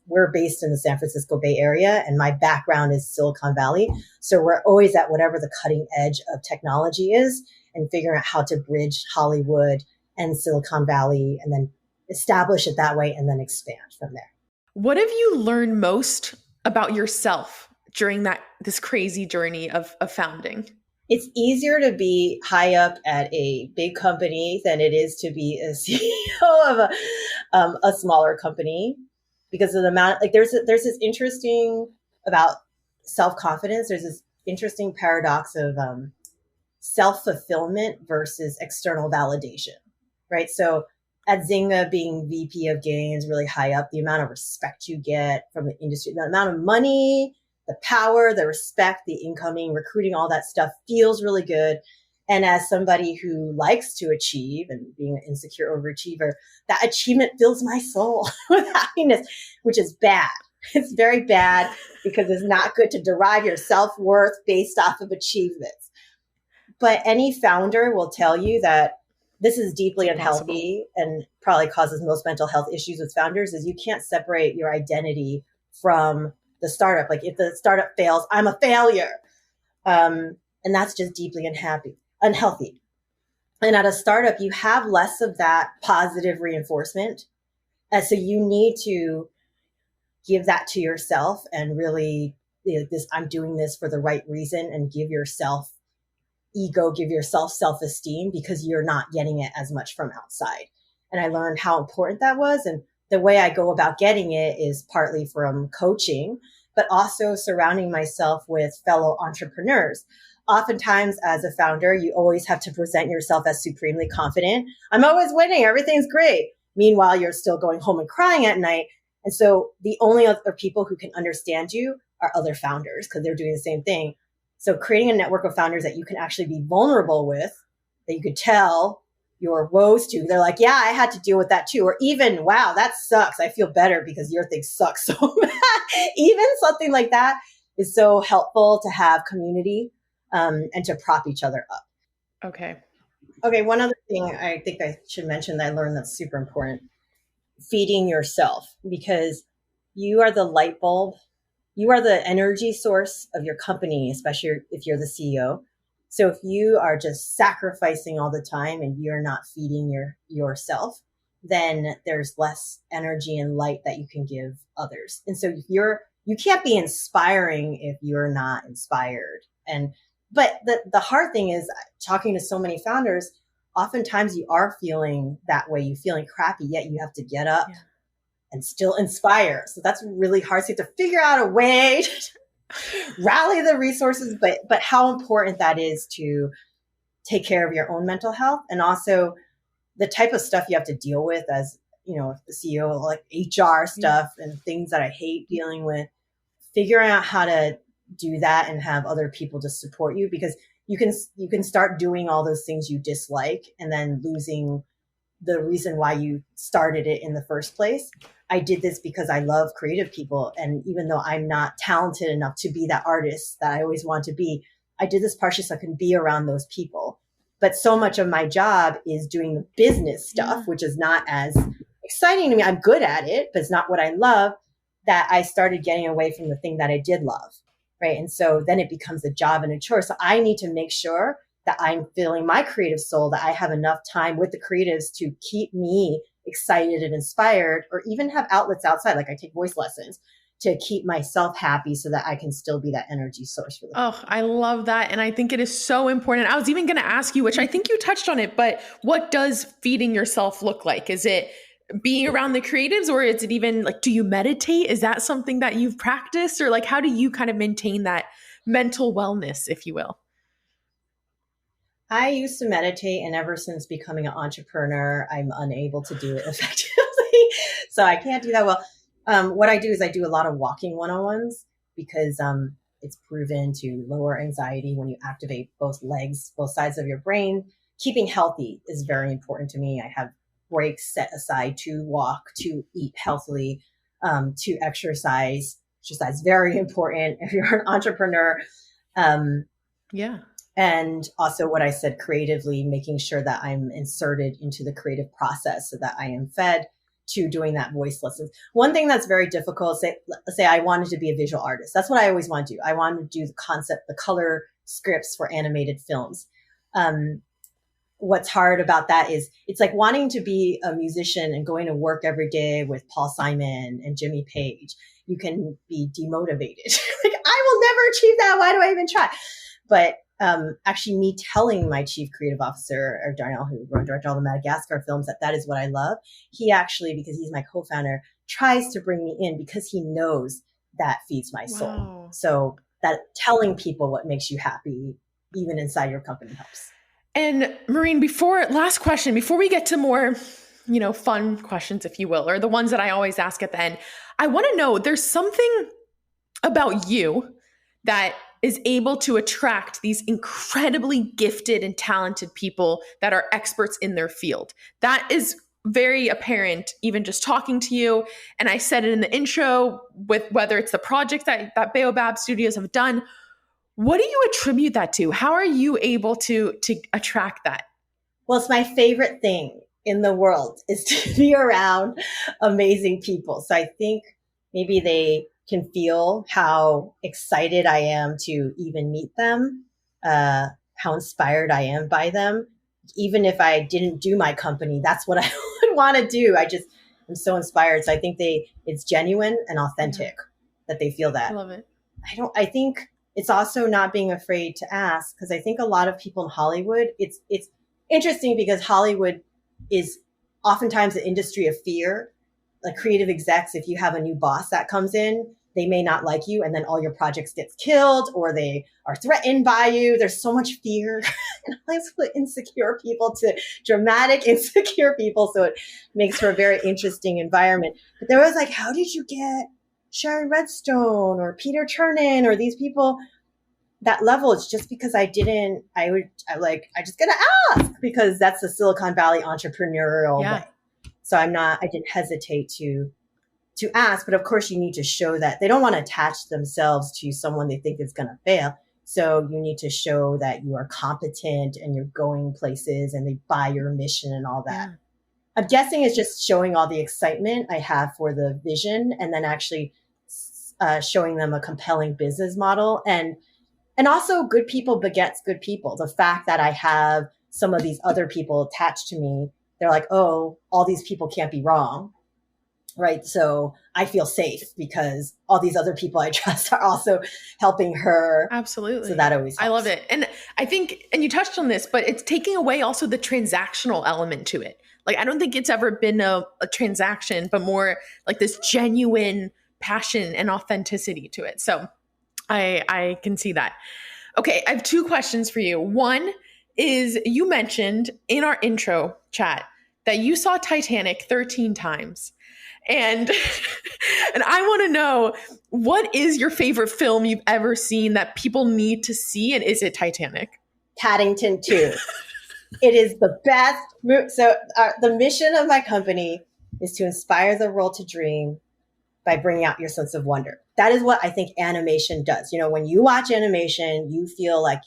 we're based in the San Francisco Bay Area, and my background is Silicon Valley. So we're always at whatever the cutting edge of technology is and figuring out how to bridge Hollywood and Silicon Valley and then establish it that way and then expand from there. What have you learned most about yourself during this crazy journey of founding? It's easier to be high up at a big company than it is to be a CEO of a smaller company, because of the amount, like there's this interesting about self-confidence. There's this interesting paradox of self-fulfillment versus external validation, right? So at Zynga, being VP of games, really high up, the amount of respect you get from the industry, the amount of money, the power, the respect, the incoming, recruiting, all that stuff feels really good. And as somebody who likes to achieve and being an insecure overachiever, that achievement fills my soul with happiness, which is bad. It's very bad because it's not good to derive your self-worth based off of achievements. But any founder will tell you that this is deeply unhealthy and probably causes most mental health issues with founders, is you can't separate your identity from the startup. Like if the startup fails, I'm a failure. And that's just deeply unhealthy. And at a startup, you have less of that positive reinforcement. And so you need to give that to yourself and really, I'm doing this for the right reason, and give yourself ego, give yourself self-esteem, because you're not getting it as much from outside. And I learned how important that was. And the way I go about getting it is partly from coaching, but also surrounding myself with fellow entrepreneurs. Oftentimes as a founder, you always have to present yourself as supremely confident. I'm always winning. Everything's great. Meanwhile, you're still going home and crying at night. And so the only other people who can understand you are other founders, because they're doing the same thing. So creating a network of founders that you can actually be vulnerable with, that you could tell your woes to. They're like, yeah, I had to deal with that too. Or even, wow, that sucks. I feel better because your thing sucks so bad. Even something like that is so helpful to have community and to prop each other up. Okay. One other thing I think I should mention that I learned that's super important. Feeding yourself, because you are the light bulb. You are the energy source of your company, especially if you're the CEO. So if you are just sacrificing all the time and you're not feeding yourself, then there's less energy and light that you can give others. And so you can't be inspiring if you're not inspired. But the hard thing is, talking to so many founders, oftentimes you are feeling that way. You're feeling crappy, yet you have to get up and still inspire. So that's really hard. So you have to figure out a way to rally the resources, but how important that is to take care of your own mental health, and also the type of stuff you have to deal with as, the CEO, like HR stuff and things that I hate dealing with, figuring out how to do that and have other people to support you, because you can start doing all those things you dislike and then losing the reason why you started it in the first place. I did this because I love creative people. And even though I'm not talented enough to be that artist that I always want to be, I did this partially so I can be around those people. But so much of my job is doing the business stuff, which is not as exciting to me. I'm good at it, but it's not what I love, that I started getting away from the thing that I did love. Right. And so then it becomes a job and a chore. So I need to make sure that I'm filling my creative soul, that I have enough time with the creatives to keep me excited and inspired, or even have outlets outside. Like I take voice lessons to keep myself happy so that I can still be that energy source for them. Oh, I love that. And I think it is so important. I was even going to ask you, which I think you touched on it, but what does feeding yourself look like? Is it being around the creatives, or is it even like, do you meditate? Is that something that you've practiced, or like, how do you kind of maintain that mental wellness, if you will? I used to meditate, and ever since becoming an entrepreneur, I'm unable to do it effectively. So I can't do that well. What I do is I do a lot of walking one-on-ones, because it's proven to lower anxiety when you activate both legs, both sides of your brain. Keeping healthy is very important to me. I have breaks set aside to walk, to eat healthily, to exercise. Exercise, very important if you're an entrepreneur. And also what I said, creatively, making sure that I'm inserted into the creative process so that I am fed to doing that voice lessons. One thing that's very difficult, let's say I wanted to be a visual artist. That's what I always want to do. I want to do the concept, the color scripts for animated films. What's hard about that is it's like wanting to be a musician and going to work every day with Paul Simon and Jimmy Page. You can be demotivated. Like, I will never achieve that. Why do I even try? But actually me telling my chief creative officer, or Darnell, who wrote and directed all the Madagascar films, that is what I love. He actually, because he's my co-founder, tries to bring me in because he knows that feeds my soul. Wow. So that telling people what makes you happy, even inside your company, helps. And Maureen, last question, before we get to more, fun questions, if you will, or the ones that I always ask at the end, I want to know, there's something about you that is able to attract these incredibly gifted and talented people that are experts in their field. That is very apparent, even just talking to you. And I said it in the intro, with whether it's the project that Baobab Studios have done. What do you attribute that to? How are you able to attract that? Well, it's my favorite thing in the world is to be around amazing people. So I think maybe they can feel how excited I am to even meet them, how inspired I am by them. Even if I didn't do my company, that's what I would want to do. I'm so inspired. So I think it's genuine and authentic that they feel that. I love it. I think it's also not being afraid to ask, because I think a lot of people in Hollywood, it's interesting because Hollywood is oftentimes an industry of fear. Like creative execs, if you have a new boss that comes in, they may not like you, and then all your projects gets killed, or they are threatened by you. There's so much fear. And I put insecure people to dramatic insecure people. So it makes for a very interesting environment. But there was like, how did you get Sharon Redstone or Peter Chernin or these people that level? It's just because I just gotta ask, because that's the Silicon Valley entrepreneurial way. So I didn't hesitate to ask, but of course you need to show that they don't want to attach themselves to someone they think is going to fail. So you need to show that you are competent and you're going places and they buy your mission and all that. Yeah. I'm guessing it's just showing all the excitement I have for the vision, and then actually showing them a compelling business model. And also, good people begets good people. The fact that I have some of these other people attached to me, they're like, oh, all these people can't be wrong. Right. So I feel safe because all these other people I trust are also helping her. Absolutely. So that always helps. I love it. And I think, and you touched on this, but it's taking away also the transactional element to it. Like, I don't think it's ever been a transaction, but more like this genuine passion and authenticity to it. So I can see that. Okay. I have two questions for you. One is, you mentioned in our intro chat that you saw Titanic 13 times. And and I want to know, what is your favorite film you've ever seen that people need to see? And is it Titanic? Paddington 2. It is the best movie. So the mission of my company is to inspire the world to dream by bringing out your sense of wonder. That is what I think animation does. You know, when you watch animation, you feel like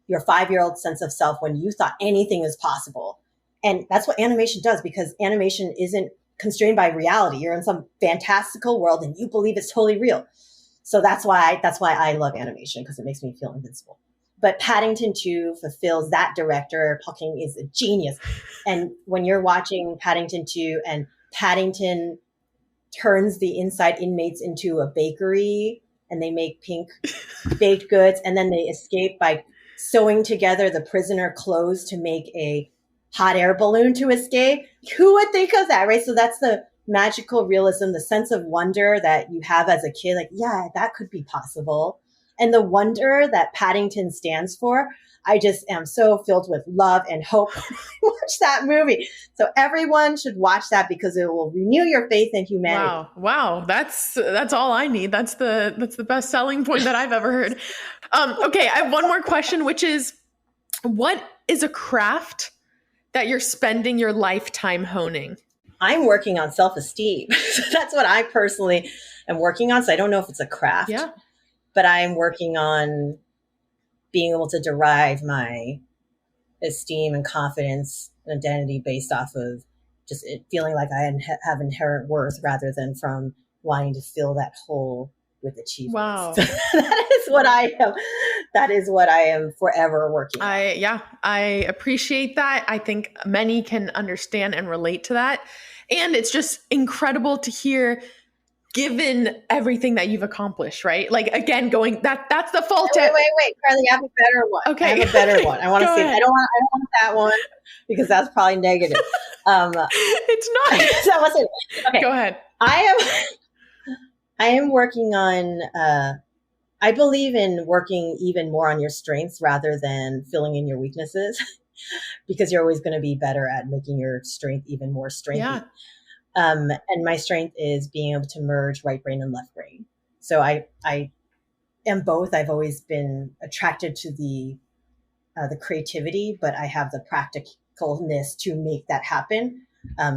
your 5-year-old sense of self when you thought anything is possible. And that's what animation does, because animation isn't constrained by reality. You're in some fantastical world and you believe it's totally real. So that's why I love animation, because it makes me feel invincible. But Paddington 2 fulfills that director. Paul King is a genius. And when you're watching Paddington 2 and Paddington turns the inside inmates into a bakery and they make pink baked goods, and then they escape by sewing together the prisoner clothes to make a hot air balloon to escape. Who would think of that, right? So that's the magical realism, the sense of wonder that you have as a kid. Like, yeah, that could be possible. And the wonder that Paddington stands for, I just am so filled with love and hope. Watch that movie. So everyone should watch that, because it will renew your faith in humanity. Wow. That's all I need. That's the best selling point that I've ever heard. Okay, I have one more question, which is, what is a craft that you're spending your lifetime honing? I'm working on self-esteem. So that's what I personally am working on. So I don't know if it's a craft. Yeah. But I'm working on being able to derive my esteem and confidence and identity based off of just it feeling like I have inherent worth, rather than from wanting to fill that hole with achievements. Wow. So that is what I am. That is what I am forever working on. I appreciate that. I think many can understand and relate to that. And it's just incredible to hear, given everything that you've accomplished, right? Like, again, that's the fault. Wait, Carly, I have a better one. Okay. I have a better one. I want to see. I don't want that one, because that's probably negative. It's not. That wasn't. Okay. Go ahead. I am working on, I believe in working even more on your strengths rather than filling in your weaknesses, because you're always going to be better at making your strength even more strengthy. Yeah. And my strength is being able to merge right brain and left brain. So I am both. I've always been attracted to the creativity, but I have the practicalness to make that happen.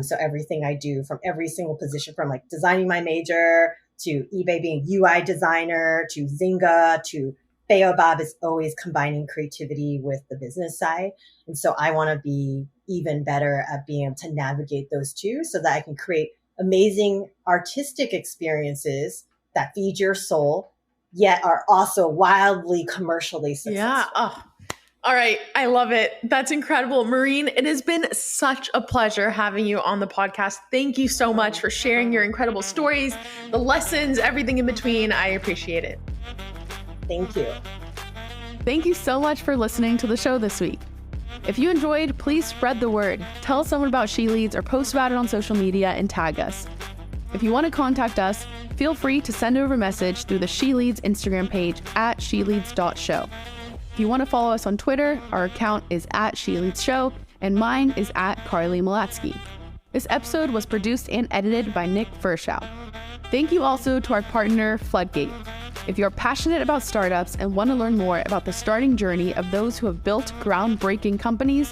So everything I do, from every single position, from like designing my major to eBay being UI designer to Zynga to Baobab, is always combining creativity with the business side. And so I want to be even better at being able to navigate those two, so that I can create amazing artistic experiences that feed your soul, yet are also wildly commercially successful. Yeah. Oh. All right. I love it. That's incredible. Maureen, it has been such a pleasure having you on the podcast. Thank you so much for sharing your incredible stories, the lessons, everything in between. I appreciate it. Thank you. Thank you so much for listening to the show this week. If you enjoyed, please spread the word. Tell someone about She Leads, or post about it on social media and tag us. If you want to contact us, feel free to send over a message through the She Leads Instagram page at sheleads.show. If you want to follow us on Twitter, our account is @SheLeadsShow, and mine is @Carly Malatsky. This episode was produced and edited by Nick Verschow. Thank you also to our partner, Floodgate. If you're passionate about startups and want to learn more about the starting journey of those who have built groundbreaking companies,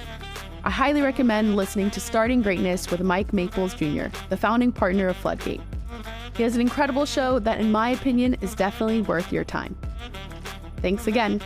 I highly recommend listening to Starting Greatness with Mike Maples Jr., the founding partner of Floodgate. He has an incredible show that, in my opinion, is definitely worth your time. Thanks again.